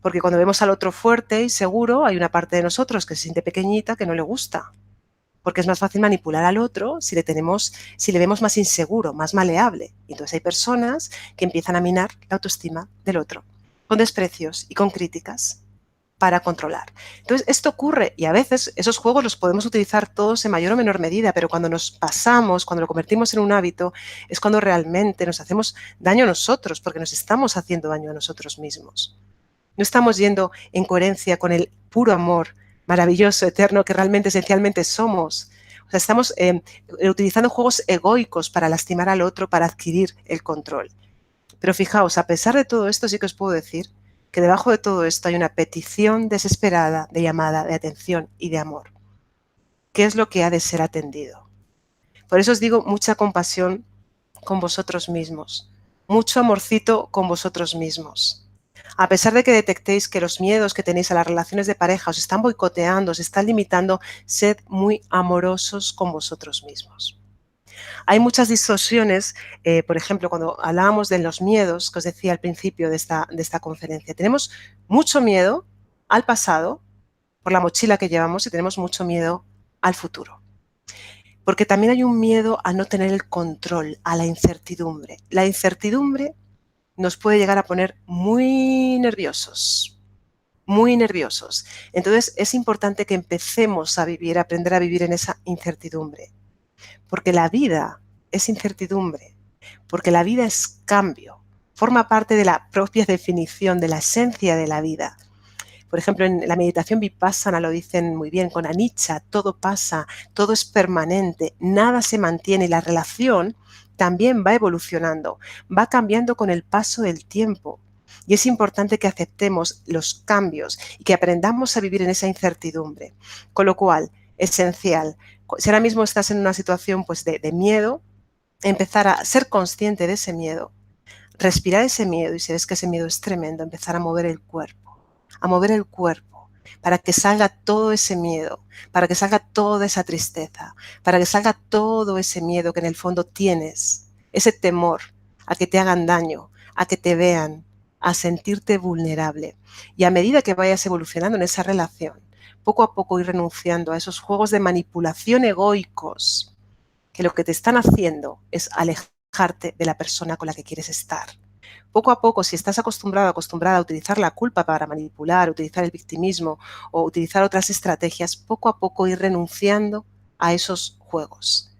Porque cuando vemos al otro fuerte y seguro, hay una parte de nosotros que se siente pequeñita que no le gusta. Porque es más fácil manipular al otro si le vemos más inseguro, más maleable. Y entonces hay personas que empiezan a minar la autoestima del otro, con desprecios y con críticas para controlar. Entonces, esto ocurre y a veces esos juegos los podemos utilizar todos en mayor o menor medida, pero cuando nos pasamos, cuando lo convertimos en un hábito, es cuando realmente nos hacemos daño a nosotros, porque nos estamos haciendo daño a nosotros mismos. No estamos yendo en coherencia con el puro amor maravilloso, eterno, que realmente esencialmente somos. O sea, estamos utilizando juegos egoicos para lastimar al otro, para adquirir el control. Pero fijaos, a pesar de todo esto, sí que os puedo decir que debajo de todo esto hay una petición desesperada de llamada, de atención y de amor. ¿Qué es lo que ha de ser atendido? Por eso os digo mucha compasión con vosotros mismos, mucho amorcito con vosotros mismos. A pesar de que detectéis que los miedos que tenéis a las relaciones de pareja os están boicoteando, os están limitando, sed muy amorosos con vosotros mismos. Hay muchas distorsiones, por ejemplo, cuando hablábamos de los miedos, que os decía al principio de esta conferencia. Tenemos mucho miedo al pasado, por la mochila que llevamos, y tenemos mucho miedo al futuro. Porque también hay un miedo a no tener el control, a la incertidumbre. La incertidumbre nos puede llegar a poner muy nerviosos, muy nerviosos. Entonces es importante que empecemos a vivir, a aprender a vivir en esa incertidumbre. Porque la vida es incertidumbre, porque la vida es cambio, forma parte de la propia definición, de la esencia de la vida. Por ejemplo, en la meditación vipassana lo dicen muy bien con Anicca, todo pasa, todo es permanente, nada se mantiene y la relación también va evolucionando, va cambiando con el paso del tiempo. Y es importante que aceptemos los cambios y que aprendamos a vivir en esa incertidumbre. Con lo cual, esencial, si ahora mismo estás en una situación pues, de miedo, empezar a ser consciente de ese miedo, respirar ese miedo y si ves que ese miedo es tremendo, empezar a mover el cuerpo para que salga todo ese miedo, para que salga toda esa tristeza, para que salga todo ese miedo que en el fondo tienes, ese temor a que te hagan daño, a que te vean, a sentirte vulnerable. Y a medida que vayas evolucionando en esa relación, poco a poco ir renunciando a esos juegos de manipulación egoicos que lo que te están haciendo es alejarte de la persona con la que quieres estar. Poco a poco, si estás acostumbrada a utilizar la culpa para manipular, utilizar el victimismo o utilizar otras estrategias, poco a poco ir renunciando a esos juegos.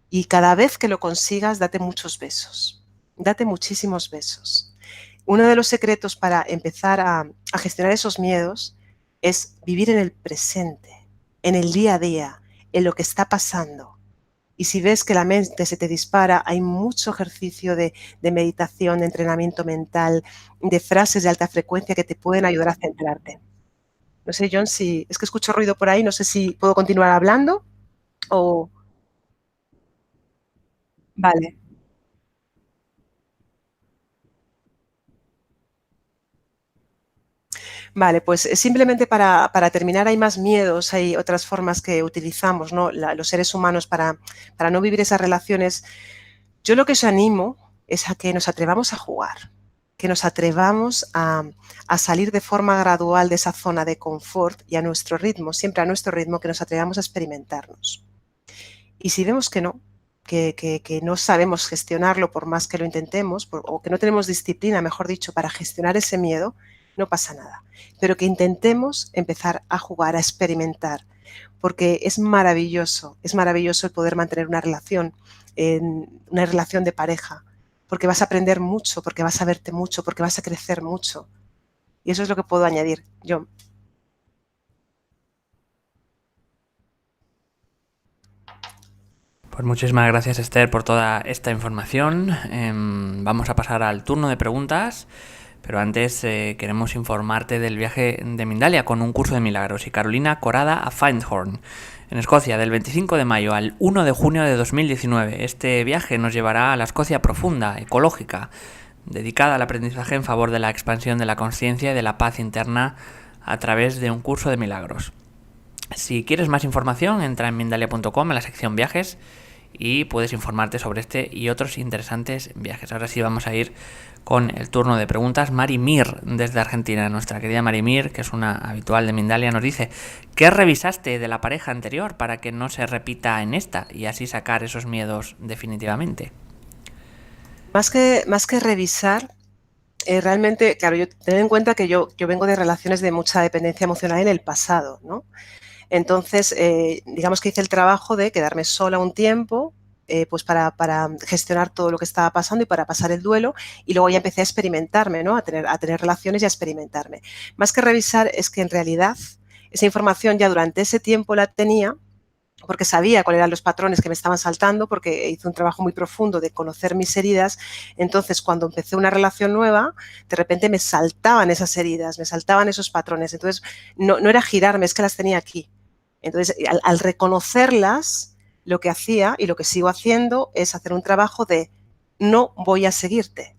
Y cada vez que lo consigas, date muchos besos. Date muchísimos besos. Uno de los secretos para empezar a gestionar esos miedos es vivir en el presente, en el día a día, en lo que está pasando. Y si ves que la mente se te dispara, hay mucho ejercicio de meditación, de entrenamiento mental, de frases de alta frecuencia que te pueden ayudar a centrarte. No sé, John, si es que escucho ruido por ahí, no sé si puedo continuar hablando o... Vale, vale, pues simplemente para terminar hay más miedos, hay otras formas que utilizamos, ¿no? Los seres humanos para no vivir esas relaciones. Yo lo que os animo es a que nos atrevamos a jugar, que nos atrevamos a salir de forma gradual de esa zona de confort y a nuestro ritmo, siempre a nuestro ritmo, que nos atrevamos a experimentarnos. Y si vemos que no, que no sabemos gestionarlo por más que lo intentemos, o que no tenemos disciplina, mejor dicho, para gestionar ese miedo, no pasa nada. Pero que intentemos empezar a jugar, a experimentar. porque es maravilloso el poder mantener una relación de pareja, porque vas a aprender mucho, porque vas a verte mucho, porque vas a crecer mucho. Y eso es lo que puedo añadir yo. Pues muchísimas gracias, Esther, por toda esta información. Vamos a pasar al turno de preguntas, pero antes queremos informarte del viaje de Mindalia con un curso de milagros y Carolina Corada a Findhorn, en Escocia, del 25 de mayo al 1 de junio de 2019. Este viaje nos llevará a la Escocia profunda, ecológica, dedicada al aprendizaje en favor de la expansión de la conciencia y de la paz interna a través de un curso de milagros. Si quieres más información, entra en Mindalia.com en la sección viajes y puedes informarte sobre este y otros interesantes viajes. Ahora sí vamos a ir con el turno de preguntas. Mari Mir, desde Argentina, nuestra querida Mari Mir, que es una habitual de Mindalia, nos dice: ¿qué revisaste de la pareja anterior para que no se repita en esta y así sacar esos miedos definitivamente? Más que revisar, realmente, claro, yo tener en cuenta que yo vengo de relaciones de mucha dependencia emocional en el pasado, ¿no? Entonces, digamos que hice el trabajo de quedarme sola un tiempo, pues para gestionar todo lo que estaba pasando y para pasar el duelo, y luego ya empecé a experimentarme, ¿no? A tener relaciones y a experimentarme. Más que revisar, es que en realidad esa información ya durante ese tiempo la tenía, porque sabía cuáles eran los patrones que me estaban saltando, porque hice un trabajo muy profundo de conocer mis heridas. Entonces, cuando empecé una relación nueva, de repente me saltaban esas heridas, me saltaban esos patrones. Entonces, no era girarme, es que las tenía aquí. Entonces, al reconocerlas, lo que hacía y lo que sigo haciendo es hacer un trabajo de no voy a seguirte.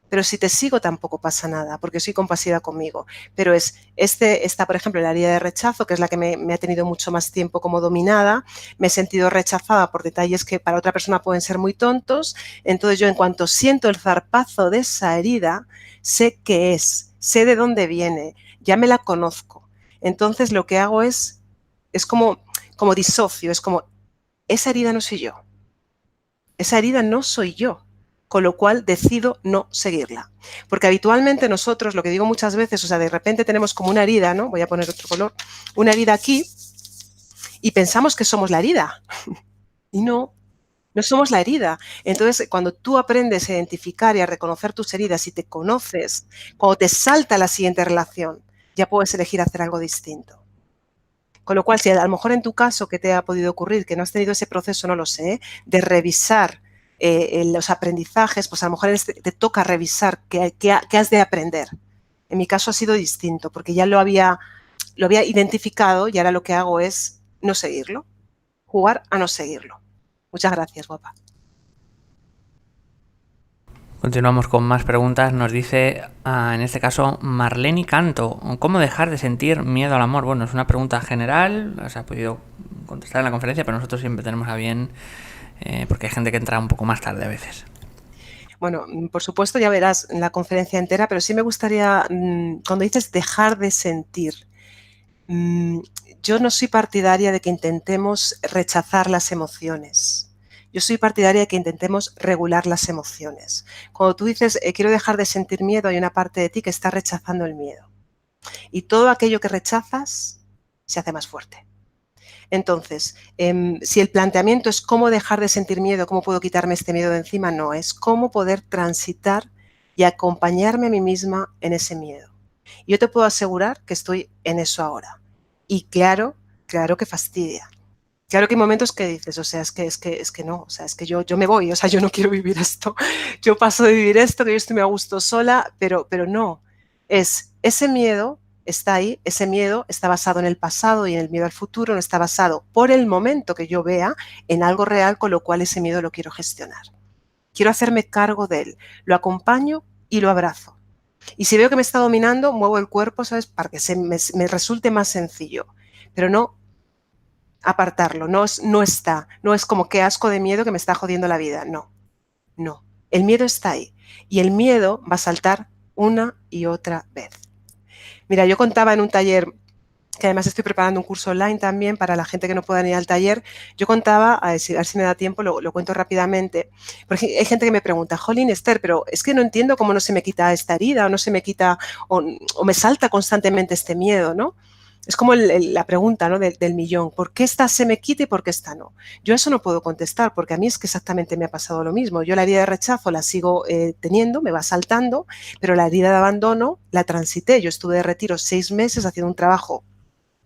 Pero si te sigo tampoco pasa nada, porque soy compasiva conmigo. Pero está, por ejemplo, la herida de rechazo, que es la que me ha tenido mucho más tiempo como dominada. Me he sentido rechazada por detalles que para otra persona pueden ser muy tontos. Entonces yo, en cuanto siento el zarpazo de esa herida, sé qué es, sé de dónde viene, ya me la conozco. Entonces lo que hago es como disocio, es como, esa herida no soy yo. Esa herida no soy yo, con lo cual decido no seguirla. Porque habitualmente nosotros, lo que digo muchas veces, o sea, de repente tenemos como una herida, ¿no? Voy a poner otro color, una herida aquí, y pensamos que somos la herida. Y no somos la herida. Entonces, cuando tú aprendes a identificar y a reconocer tus heridas y te conoces, cuando te salta la siguiente relación, ya puedes elegir hacer algo distinto. Con lo cual, si a lo mejor en tu caso, ¿qué te ha podido ocurrir? Que no has tenido ese proceso, no lo sé, de revisar los aprendizajes, pues a lo mejor te toca revisar qué has de aprender. En mi caso ha sido distinto, porque ya lo había identificado y ahora lo que hago es no seguirlo, jugar a no seguirlo. Muchas gracias, guapa. Continuamos con más preguntas. Nos dice, en este caso, Marlene Canto: ¿cómo dejar de sentir miedo al amor? Bueno, es una pregunta general, se ha podido contestar en la conferencia, pero nosotros siempre tenemos a bien, porque hay gente que entra un poco más tarde a veces. Bueno, por supuesto ya verás la conferencia entera, pero sí me gustaría, cuando dices dejar de sentir, yo no soy partidaria de que intentemos rechazar las emociones. Yo soy partidaria de que intentemos regular las emociones. Cuando tú dices, quiero dejar de sentir miedo, hay una parte de ti que está rechazando el miedo. Y todo aquello que rechazas se hace más fuerte. Entonces, si el planteamiento es cómo dejar de sentir miedo, cómo puedo quitarme este miedo de encima, no, es cómo poder transitar y acompañarme a mí misma en ese miedo. Yo te puedo asegurar que estoy en eso ahora. Y claro que fastidia. Claro que hay momentos que dices, o sea, es que no, o sea, es que yo me voy, o sea, yo no quiero vivir esto. Yo paso de vivir esto, que yo estoy a gusto sola, pero no. Es ese miedo está ahí, ese miedo está basado en el pasado y en el miedo al futuro, no está basado por el momento que yo vea en algo real, con lo cual ese miedo lo quiero gestionar. Quiero hacerme cargo de él, lo acompaño y lo abrazo. Y si veo que me está dominando, muevo el cuerpo, ¿sabes? Para que me resulte más sencillo, pero no apartarlo, no es como qué asco de miedo que me está jodiendo la vida, no. El miedo está ahí y el miedo va a saltar una y otra vez. Mira, yo contaba en un taller, que además estoy preparando un curso online también para la gente que no pueda ir al taller, yo contaba, a ver si me da tiempo, lo cuento rápidamente, porque hay gente que me pregunta, jolín, Esther, pero es que no entiendo cómo no se me quita esta herida, o no se me quita, o me salta constantemente este miedo, ¿no? Es como la pregunta, ¿no?, del millón. ¿Por qué esta se me quita y por qué esta no? Yo eso no puedo contestar porque a mí es que exactamente me ha pasado lo mismo. Yo la herida de rechazo la sigo teniendo, me va saltando, pero la herida de abandono la transité. Yo estuve de retiro 6 meses haciendo un trabajo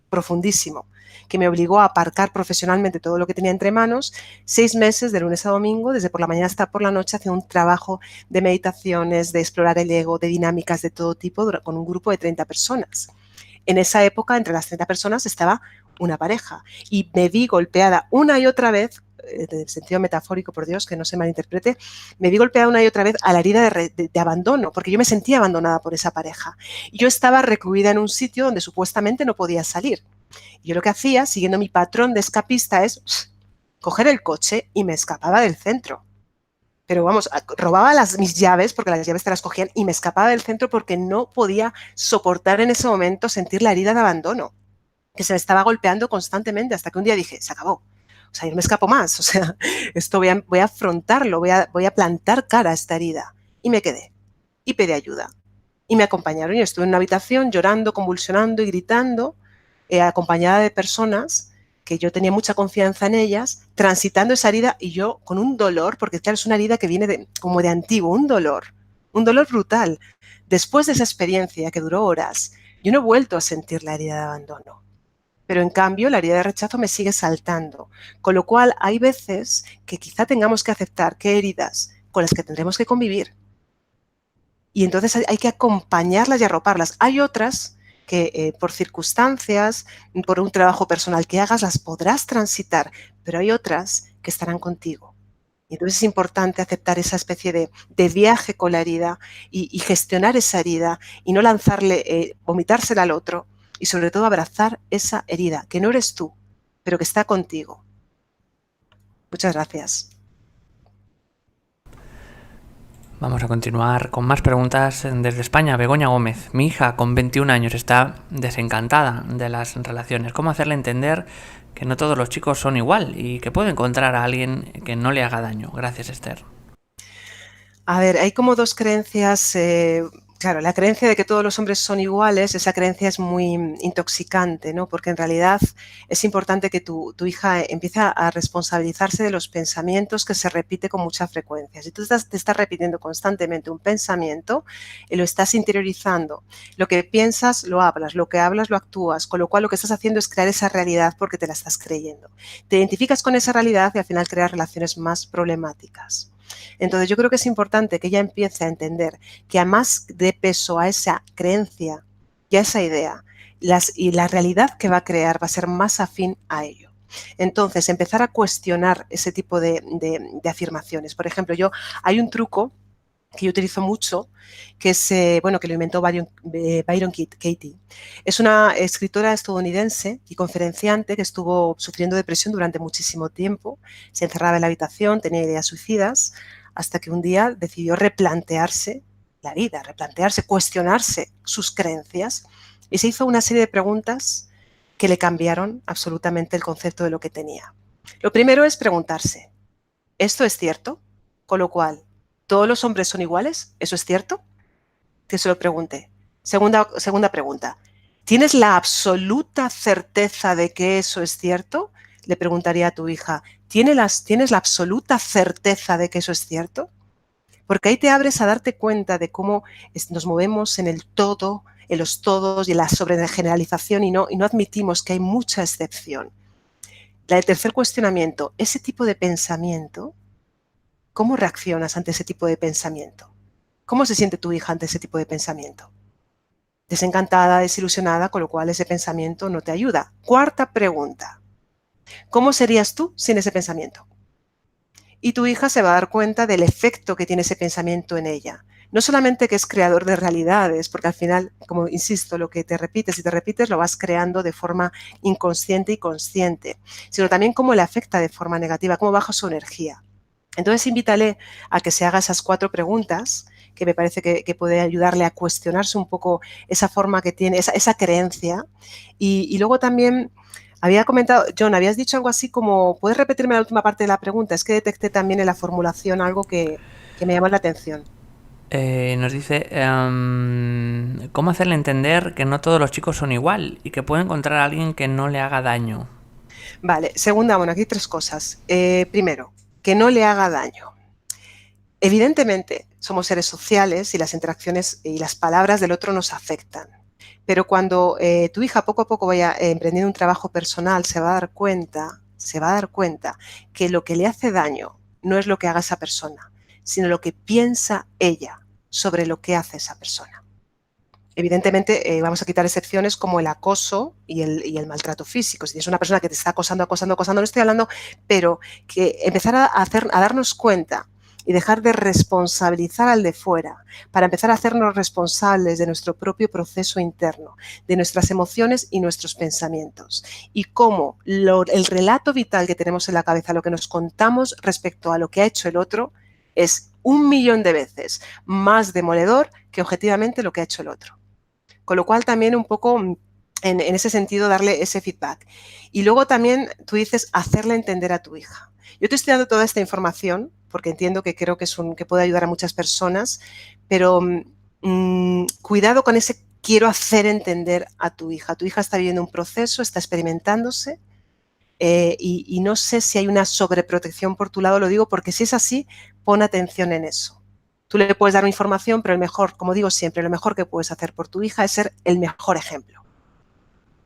profundísimo que me obligó a aparcar profesionalmente todo lo que tenía entre manos, 6 meses de lunes a domingo, desde por la mañana hasta por la noche, haciendo un trabajo de meditaciones, de explorar el ego, de dinámicas de todo tipo, con un grupo de 30 personas. En esa época, entre las 30 personas, estaba una pareja y me vi golpeada una y otra vez, en el sentido metafórico, por Dios, que no se malinterprete, me vi golpeada una y otra vez a la herida de abandono, porque yo me sentía abandonada por esa pareja. Yo estaba recluida en un sitio donde supuestamente no podía salir. Y yo lo que hacía, siguiendo mi patrón de escapista, es coger el coche y me escapaba del centro. Pero vamos, robaba mis llaves, porque las llaves te las cogían, y me escapaba del centro porque no podía soportar en ese momento sentir la herida de abandono, que se me estaba golpeando constantemente, hasta que un día dije, se acabó. O sea, yo no me escapo más. O sea, esto voy a afrontarlo, voy a plantar cara a esta herida. Y me quedé. Y pedí ayuda. Y me acompañaron. Yo estuve en una habitación llorando, convulsionando y gritando, acompañada de personas que yo tenía mucha confianza en ellas, transitando esa herida y yo con un dolor, porque claro, es una herida que viene como de antiguo, un dolor brutal. Después de esa experiencia que duró horas, yo no he vuelto a sentir la herida de abandono. Pero en cambio, la herida de rechazo me sigue saltando. Con lo cual, hay veces que quizá tengamos que aceptar que hay heridas con las que tendremos que convivir. Y entonces hay que acompañarlas y arroparlas. Hay otras que por circunstancias, por un trabajo personal que hagas, las podrás transitar, pero hay otras que estarán contigo. Y entonces es importante aceptar esa especie de viaje con la herida y gestionar esa herida y no lanzarle, vomitársela al otro y sobre todo abrazar esa herida, que no eres tú, pero que está contigo. Muchas gracias. Vamos a continuar con más preguntas desde España. Begoña Gómez. Mi hija con 21 años está desencantada de las relaciones. ¿Cómo hacerle entender que no todos los chicos son igual y que puede encontrar a alguien que no le haga daño? Gracias, Esther. A ver, hay como dos creencias. Claro, la creencia de que todos los hombres son iguales, esa creencia es muy intoxicante, ¿no? Porque en realidad es importante que tu hija empiece a responsabilizarse de los pensamientos que se repite con mucha frecuencia. Si tú te estás repitiendo constantemente un pensamiento y lo estás interiorizando, lo que piensas lo hablas, lo que hablas lo actúas, con lo cual lo que estás haciendo es crear esa realidad porque te la estás creyendo. Te identificas con esa realidad y al final creas relaciones más problemáticas. Entonces yo creo que es importante que ella empiece a entender que a más de peso a esa creencia y a esa idea, y la realidad que va a crear va a ser más afín a ello. Entonces, empezar a cuestionar ese tipo de afirmaciones. Por ejemplo, hay un truco que yo utilizo mucho, que es, que lo inventó Byron Katie. Es una escritora estadounidense y conferenciante que estuvo sufriendo depresión durante muchísimo tiempo. Se encerraba en la habitación, tenía ideas suicidas, hasta que un día decidió replantearse la vida, cuestionarse sus creencias y se hizo una serie de preguntas que le cambiaron absolutamente el concepto de lo que tenía. Lo primero es preguntarse, ¿esto es cierto? Con lo cual, ¿todos los hombres son iguales? ¿Eso es cierto? Que se lo pregunte. Segunda pregunta. ¿Tienes la absoluta certeza de que eso es cierto? Le preguntaría a tu hija. ¿Tienes la absoluta certeza de que eso es cierto? Porque ahí te abres a darte cuenta de cómo nos movemos en el todo, en los todos y en la sobregeneralización y no admitimos que hay mucha excepción. El tercer cuestionamiento, ese tipo de pensamiento, ¿cómo reaccionas ante ese tipo de pensamiento? ¿Cómo se siente tu hija ante ese tipo de pensamiento? Desencantada, desilusionada, con lo cual ese pensamiento no te ayuda. Cuarta pregunta. ¿Cómo serías tú sin ese pensamiento? Y tu hija se va a dar cuenta del efecto que tiene ese pensamiento en ella. No solamente que es creador de realidades, porque al final, como insisto, lo que te repites y te repites lo vas creando de forma inconsciente y consciente, sino también cómo le afecta de forma negativa, cómo baja su energía. Entonces, invítale a que se haga esas 4 preguntas, que me parece que puede ayudarle a cuestionarse un poco esa forma que tiene, esa creencia. Y luego también había comentado, John, habías dicho algo así como, ¿puedes repetirme la última parte de la pregunta? Es que detecté también en la formulación algo que me llama la atención. Nos dice cómo hacerle entender que no todos los chicos son igual y que puede encontrar a alguien que no le haga daño. Vale, segunda, bueno, aquí hay tres cosas. Primero, que no le haga daño. Evidentemente, somos seres sociales y las interacciones y las palabras del otro nos afectan. Pero cuando tu hija poco a poco vaya emprendiendo un trabajo personal, se va a dar cuenta que lo que le hace daño no es lo que haga esa persona, sino lo que piensa ella sobre lo que hace esa persona. Evidentemente, vamos a quitar excepciones como el acoso y el maltrato físico. Si tienes una persona que te está acosando, no estoy hablando, pero que empezar a darnos cuenta y dejar de responsabilizar al de fuera para empezar a hacernos responsables de nuestro propio proceso interno, de nuestras emociones y nuestros pensamientos. Y cómo el relato vital que tenemos en la cabeza, lo que nos contamos respecto a lo que ha hecho el otro, es 1.000.000 de veces más demoledor que objetivamente lo que ha hecho el otro. Con lo cual también un poco en ese sentido darle ese feedback. Y luego también tú dices hacerle entender a tu hija. Yo te estoy dando toda esta información porque entiendo que creo que, que puede ayudar a muchas personas, pero cuidado con ese quiero hacer entender a tu hija. Tu hija está viviendo un proceso, está experimentándose y no sé si hay una sobreprotección por tu lado, lo digo porque si es así, pon atención en eso. Tú le puedes dar información, pero el mejor, como digo siempre, lo mejor que puedes hacer por tu hija es ser el mejor ejemplo.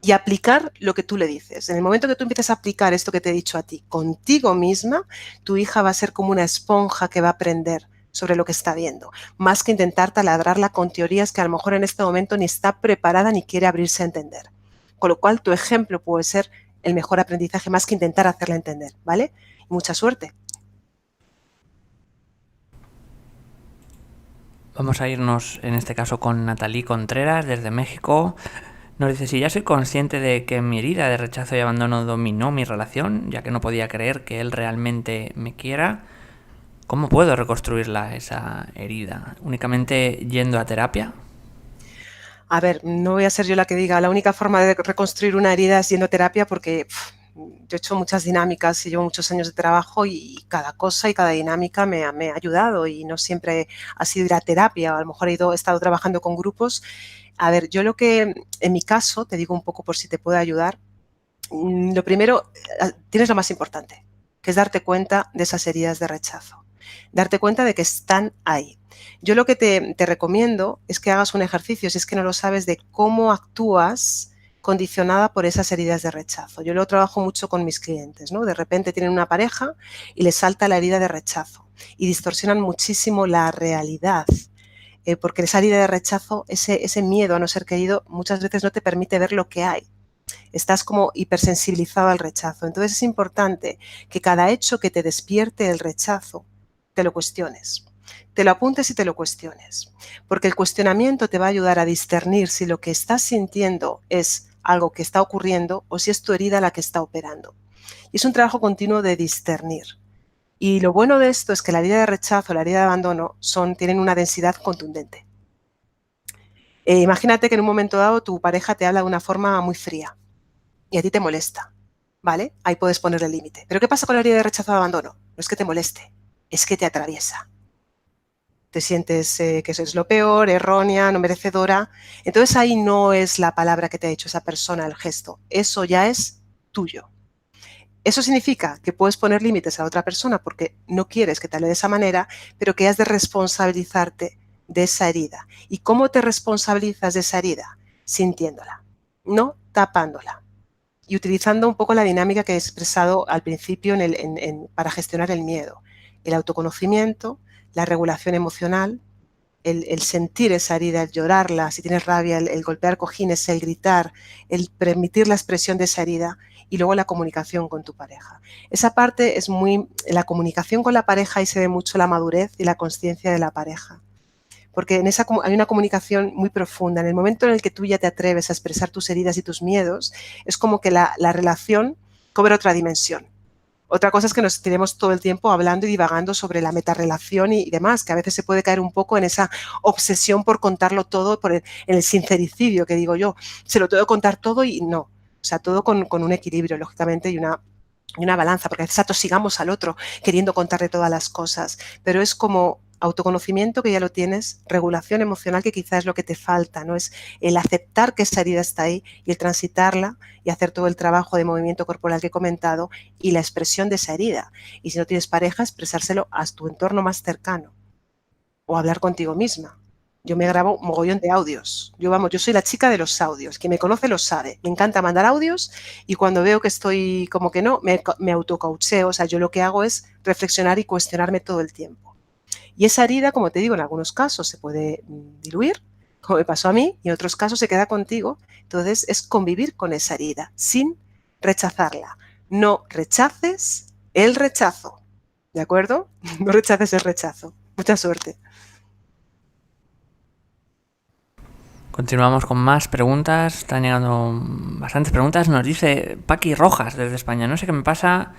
Y aplicar lo que tú le dices. En el momento que tú empieces a aplicar esto que te he dicho a ti contigo misma, tu hija va a ser como una esponja que va a aprender sobre lo que está viendo, más que intentar taladrarla con teorías que a lo mejor en este momento ni está preparada ni quiere abrirse a entender. Con lo cual tu ejemplo puede ser el mejor aprendizaje más que intentar hacerla entender, ¿vale? Mucha suerte. Vamos a irnos en este caso con Natalie Contreras desde México. Nos dice, si ya soy consciente de que mi herida de rechazo y abandono dominó mi relación, ya que no podía creer que él realmente me quiera, ¿cómo puedo reconstruirla, esa herida? ¿Únicamente yendo a terapia? A ver, no voy a ser yo la que diga, la única forma de reconstruir una herida es yendo a terapia porque yo he hecho muchas dinámicas y llevo muchos años de trabajo y cada cosa y cada dinámica me ha ayudado y no siempre ha sido ir a terapia, a lo mejor he estado trabajando con grupos. A ver, yo lo que, en mi caso, te digo un poco por si te puede ayudar, lo primero, tienes lo más importante, que es darte cuenta de esas heridas de rechazo, darte cuenta de que están ahí. Yo lo que te recomiendo es que hagas un ejercicio, si es que no lo sabes, de cómo actúas condicionada por esas heridas de rechazo. Yo lo trabajo mucho con mis clientes, ¿no? De repente tienen una pareja y les salta la herida de rechazo y distorsionan muchísimo la realidad. Porque esa herida de rechazo, ese miedo a no ser querido, muchas veces no te permite ver lo que hay. Estás como hipersensibilizado al rechazo. Entonces es importante que cada hecho que te despierte el rechazo, te lo cuestiones. Te lo apuntes y te lo cuestiones. Porque el cuestionamiento te va a ayudar a discernir si lo que estás sintiendo es algo que está ocurriendo o si es tu herida la que está operando. Y es un trabajo continuo de discernir. Y lo bueno de esto es que la herida de rechazo, la herida de abandono, tienen una densidad contundente. Imagínate que en un momento dado tu pareja te habla de una forma muy fría y a ti te molesta, ¿vale? Ahí puedes ponerle el límite. Pero ¿qué pasa con la herida de rechazo o abandono? No es que te moleste, es que te atraviesa. Te sientes que eso es lo peor, errónea, no merecedora. Entonces ahí no es la palabra que te ha dicho esa persona, el gesto. Eso ya es tuyo. Eso significa que puedes poner límites a la otra persona porque no quieres que te hable de esa manera, pero que has de responsabilizarte de esa herida. ¿Y cómo te responsabilizas de esa herida? Sintiéndola, no tapándola. Y utilizando un poco la dinámica que he expresado al principio para gestionar el miedo. El autoconocimiento, la regulación emocional, el sentir esa herida, el llorarla, si tienes rabia, el golpear cojines, el gritar, el permitir la expresión de esa herida y luego la comunicación con tu pareja. Esa parte es la comunicación con la pareja, y se ve mucho la madurez y la consciencia de la pareja. Porque en esa hay una comunicación muy profunda. En el momento en el que tú ya te atreves a expresar tus heridas y tus miedos, es como que la relación cobra otra dimensión. Otra cosa es que nos tenemos todo el tiempo hablando y divagando sobre la metarrelación y demás, que a veces se puede caer un poco en esa obsesión por contarlo todo, en el sincericidio, que digo yo, se lo tengo que contar todo y no. O sea, todo con un equilibrio, lógicamente, y una balanza, porque a veces atosigamos al otro queriendo contarle todas las cosas, pero es como autoconocimiento, que ya lo tienes, regulación emocional, que quizás es lo que te falta, ¿no? Es el aceptar que esa herida está ahí y el transitarla y hacer todo el trabajo de movimiento corporal que he comentado y la expresión de esa herida. Y si no tienes pareja, expresárselo a tu entorno más cercano o hablar contigo misma. Yo me grabo un mogollón de audios. Yo soy la chica de los audios. Quien me conoce lo sabe. Me encanta mandar audios y cuando veo que estoy como que no, me autocoucheo. O sea, yo lo que hago es reflexionar y cuestionarme todo el tiempo. Y esa herida, como te digo, en algunos casos se puede diluir, como me pasó a mí, y en otros casos se queda contigo. Entonces es convivir con esa herida sin rechazarla. No rechaces el rechazo, ¿de acuerdo? No rechaces el rechazo. Mucha suerte. Continuamos con más preguntas. Están llegando bastantes preguntas. Nos dice Paqui Rojas desde España. No sé qué me pasa,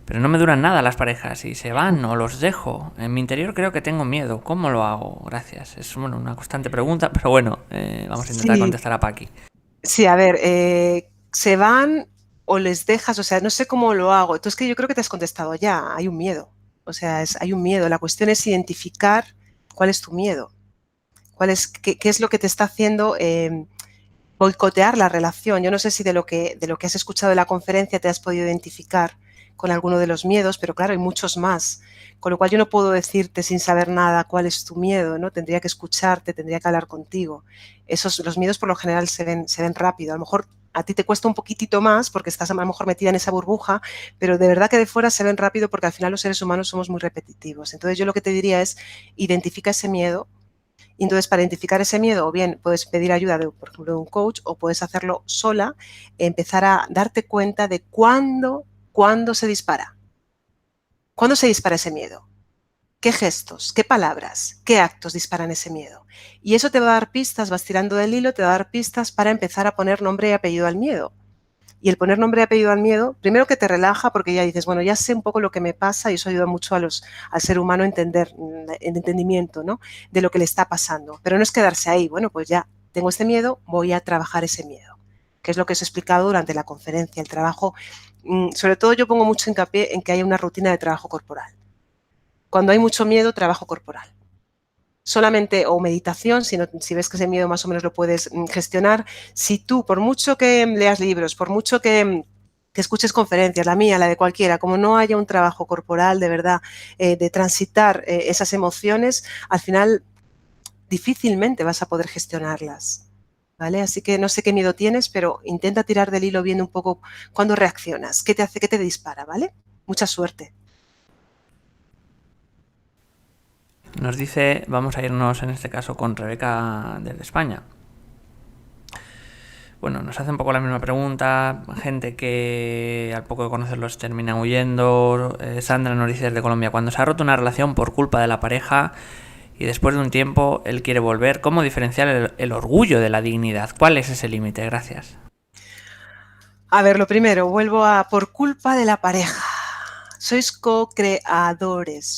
pero no me duran nada las parejas y se van o los dejo. En mi interior creo que tengo miedo. ¿Cómo lo hago? Gracias. Es una constante pregunta, pero bueno, vamos a intentar contestar a Paqui. Sí, a ver, se van o les dejas, o sea, no sé cómo lo hago. Entonces, que yo creo que te has contestado ya. Hay un miedo. O sea, hay un miedo. La cuestión es identificar cuál es tu miedo. Qué es lo que te está haciendo boicotear la relación. Yo no sé si de lo que has escuchado de la conferencia te has podido identificar con alguno de los miedos, pero claro, hay muchos más. Con lo cual yo no puedo decirte sin saber nada cuál es tu miedo, ¿no? Tendría que escucharte, tendría que hablar contigo. Los miedos por lo general se ven rápido. A lo mejor a ti te cuesta un poquitito más porque estás a lo mejor metida en esa burbuja, pero de verdad que de fuera se ven rápido porque al final los seres humanos somos muy repetitivos. Entonces yo lo que te diría es identifica ese miedo. Y entonces, para identificar ese miedo, o bien puedes pedir ayuda, por ejemplo, de un coach, o puedes hacerlo sola, empezar a darte cuenta de cuándo se dispara. ¿Cuándo se dispara ese miedo? ¿Qué gestos, qué palabras, qué actos disparan ese miedo? Y eso te va a dar pistas, vas tirando del hilo, te va a dar pistas para empezar a poner nombre y apellido al miedo. Y el poner nombre y apellido al miedo, primero que te relaja porque ya dices, bueno, ya sé un poco lo que me pasa y eso ayuda mucho al ser humano a entender, el entendimiento, ¿no?, de lo que le está pasando. Pero no es quedarse ahí, bueno, pues ya tengo este miedo, voy a trabajar ese miedo, que es lo que os he explicado durante la conferencia, el trabajo. Sobre todo yo pongo mucho hincapié en que haya una rutina de trabajo corporal. Cuando hay mucho miedo, trabajo corporal. Solamente o meditación, si ves que ese miedo más o menos lo puedes gestionar. Si tú, por mucho que leas libros, por mucho que escuches conferencias, la mía, la de cualquiera, como no haya un trabajo corporal de verdad, de transitar esas emociones, al final difícilmente vas a poder gestionarlas, ¿vale? Así que no sé qué miedo tienes, pero intenta tirar del hilo viendo un poco cuándo reaccionas, qué te dispara, ¿vale? Mucha suerte. Nos dice, vamos a irnos en este caso con Rebeca desde España. Bueno, nos hace un poco la misma pregunta, gente que al poco de conocerlos terminan huyendo. Sandra nos dice desde Colombia, cuando se ha roto una relación por culpa de la pareja y después de un tiempo él quiere volver, ¿cómo diferenciar el orgullo de la dignidad? ¿Cuál es ese límite? Gracias. A ver, lo primero, vuelvo a por culpa de la pareja. Sois co-creadores,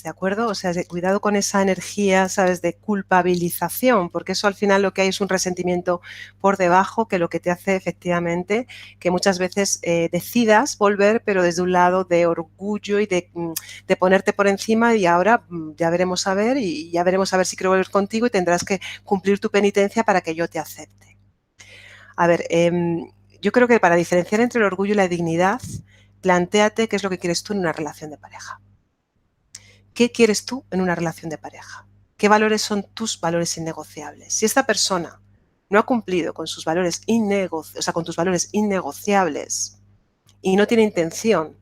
¿de acuerdo? O sea, cuidado con esa energía, ¿sabes?, de culpabilización, porque eso al final lo que hay es un resentimiento por debajo que lo que te hace efectivamente que muchas veces decidas volver, pero desde un lado de orgullo y de ponerte por encima y ahora ya veremos a ver y ya veremos a ver si quiero volver contigo y tendrás que cumplir tu penitencia para que yo te acepte. A ver, yo creo que para diferenciar entre el orgullo y la dignidad, plantéate qué es lo que quieres tú en una relación de pareja. ¿Qué quieres tú en una relación de pareja? ¿Qué valores son tus valores innegociables? Si esta persona no ha cumplido con sus valores con tus valores innegociables y no tiene intención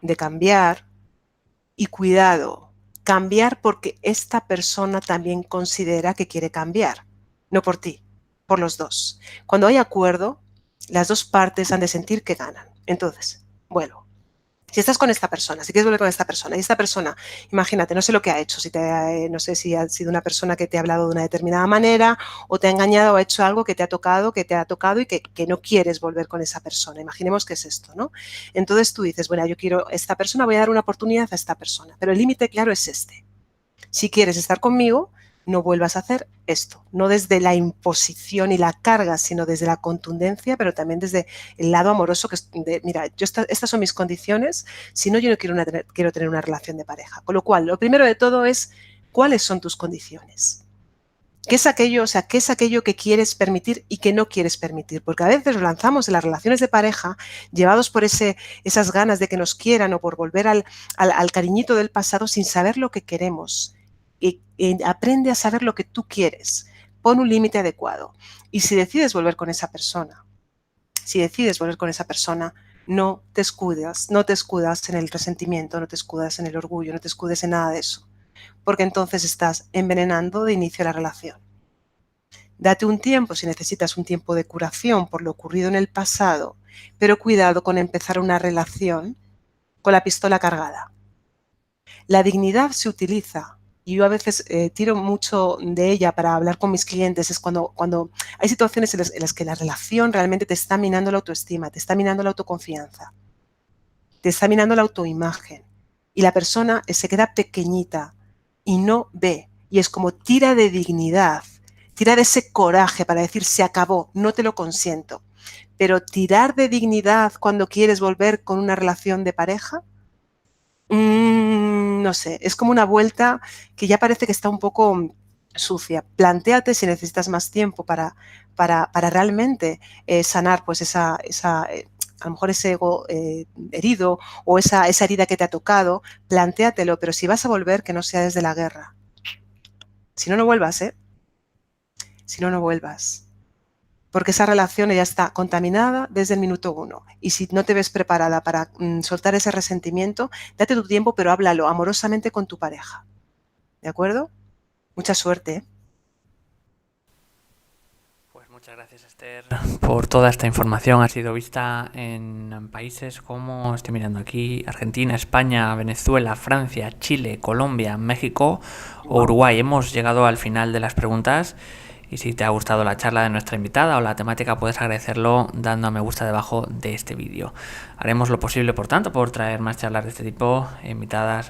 de cambiar, y cuidado, cambiar porque esta persona también considera que quiere cambiar, no por ti, por los dos. Cuando hay acuerdo, las dos partes han de sentir que ganan. Entonces, vuelvo. Si estás con esta persona, si quieres volver con esta persona, y esta persona, imagínate, no sé lo que ha hecho, no sé si ha sido una persona que te ha hablado de una determinada manera, o te ha engañado o ha hecho algo que te ha tocado y que no quieres volver con esa persona. Imaginemos que es esto, ¿no? Entonces tú dices, bueno, yo quiero esta persona, voy a dar una oportunidad a esta persona, pero el límite claro es este. Si quieres estar conmigo, no vuelvas a hacer esto. No desde la imposición y la carga, sino desde la contundencia, pero también desde el lado amoroso, que es de, mira, estas son mis condiciones, si no, yo no quiero tener una relación de pareja. Con lo cual, lo primero de todo es, ¿cuáles son tus condiciones? ¿Qué es aquello, o sea, qué es aquello que quieres permitir y que no quieres permitir? Porque a veces nos lanzamos en las relaciones de pareja llevados por esas ganas de que nos quieran o por volver al cariñito del pasado sin saber lo que queremos. Y aprende a saber lo que tú quieres. Pon un límite adecuado. Y si decides volver con esa persona, no te escudas en el resentimiento, no te escudas en el orgullo, no te escudes en nada de eso. Porque entonces estás envenenando de inicio la relación. Date un tiempo si necesitas un tiempo de curación por lo ocurrido en el pasado, pero cuidado con empezar una relación con la pistola cargada. La dignidad se utiliza, y yo a veces tiro mucho de ella para hablar con mis clientes, es cuando hay situaciones en las que la relación realmente te está minando la autoestima, te está minando la autoconfianza, te está minando la autoimagen, y la persona se queda pequeñita y no ve, y es como tira de dignidad, tira de ese coraje para decir se acabó, no te lo consiento. Pero tirar de dignidad cuando quieres volver con una relación de pareja, no sé, es como una vuelta que ya parece que está un poco sucia. Plantéate si necesitas más tiempo para realmente sanar pues esa a lo mejor ese ego herido o esa herida que te ha tocado, plantéatelo, pero si vas a volver, que no sea desde la guerra. Si no, no vuelvas, Si no, no vuelvas. Porque esa relación ya está contaminada desde el minuto 1. Y si no te ves preparada para soltar ese resentimiento, date tu tiempo, pero háblalo amorosamente con tu pareja. ¿De acuerdo? Mucha suerte. Pues muchas gracias, Esther, por toda esta información. Ha sido vista en países como, estoy mirando aquí, Argentina, España, Venezuela, Francia, Chile, Colombia, México o Uruguay. Hemos llegado al final de las preguntas. Y si te ha gustado la charla de nuestra invitada o la temática, puedes agradecerlo dando a me gusta debajo de este vídeo. Haremos lo posible, por tanto, por traer más charlas de este tipo,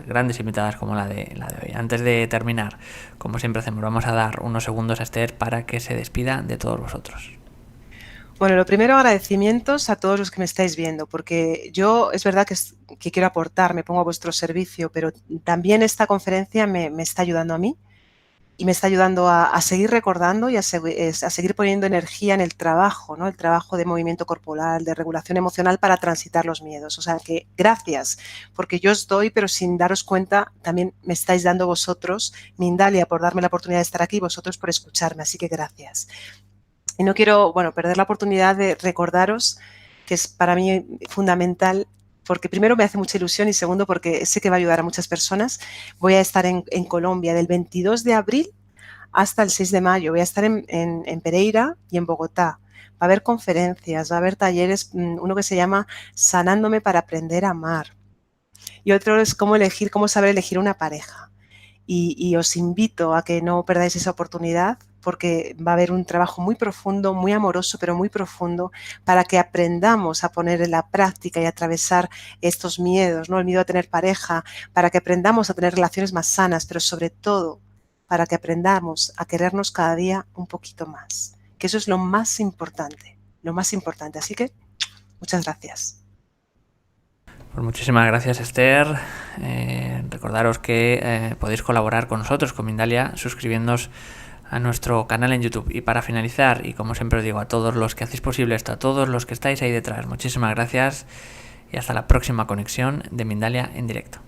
grandes invitadas como la de hoy. Antes de terminar, como siempre hacemos, vamos a dar unos segundos a Esther para que se despida de todos vosotros. Bueno, lo primero, agradecimientos a todos los que me estáis viendo, porque yo es verdad que quiero aportar, me pongo a vuestro servicio, pero también esta conferencia me está ayudando a mí. Y me está ayudando a seguir recordando y a seguir poniendo energía en el trabajo, ¿no? El trabajo de movimiento corporal, de regulación emocional para transitar los miedos. O sea que gracias, porque yo os doy, pero sin daros cuenta, también me estáis dando vosotros, Mindalia, por darme la oportunidad de estar aquí, vosotros por escucharme. Así que gracias. Y no quiero, perder la oportunidad de recordaros que es para mí fundamental, porque primero me hace mucha ilusión y segundo porque sé que va a ayudar a muchas personas. Voy a estar en Colombia del 22 de abril hasta el 6 de mayo. Voy a estar en Pereira y en Bogotá. Va a haber conferencias, va a haber talleres, uno que se llama Sanándome para aprender a amar. Y otro es cómo saber elegir una pareja. Y os invito a que no perdáis esa oportunidad, porque va a haber un trabajo muy profundo, muy amoroso, pero muy profundo, para que aprendamos a poner en la práctica y a atravesar estos miedos, ¿no? El miedo a tener pareja, para que aprendamos a tener relaciones más sanas, pero sobre todo para que aprendamos a querernos cada día un poquito más, que eso es lo más importante, lo más importante. Así que, muchas gracias. Pues muchísimas gracias, Esther. Recordaros que podéis colaborar con nosotros, con Mindalia, suscribiéndoos a nuestro canal en YouTube. Y para finalizar, y como siempre os digo, a todos los que hacéis posible esto, a todos los que estáis ahí detrás, muchísimas gracias y hasta la próxima conexión de Mindalia en directo.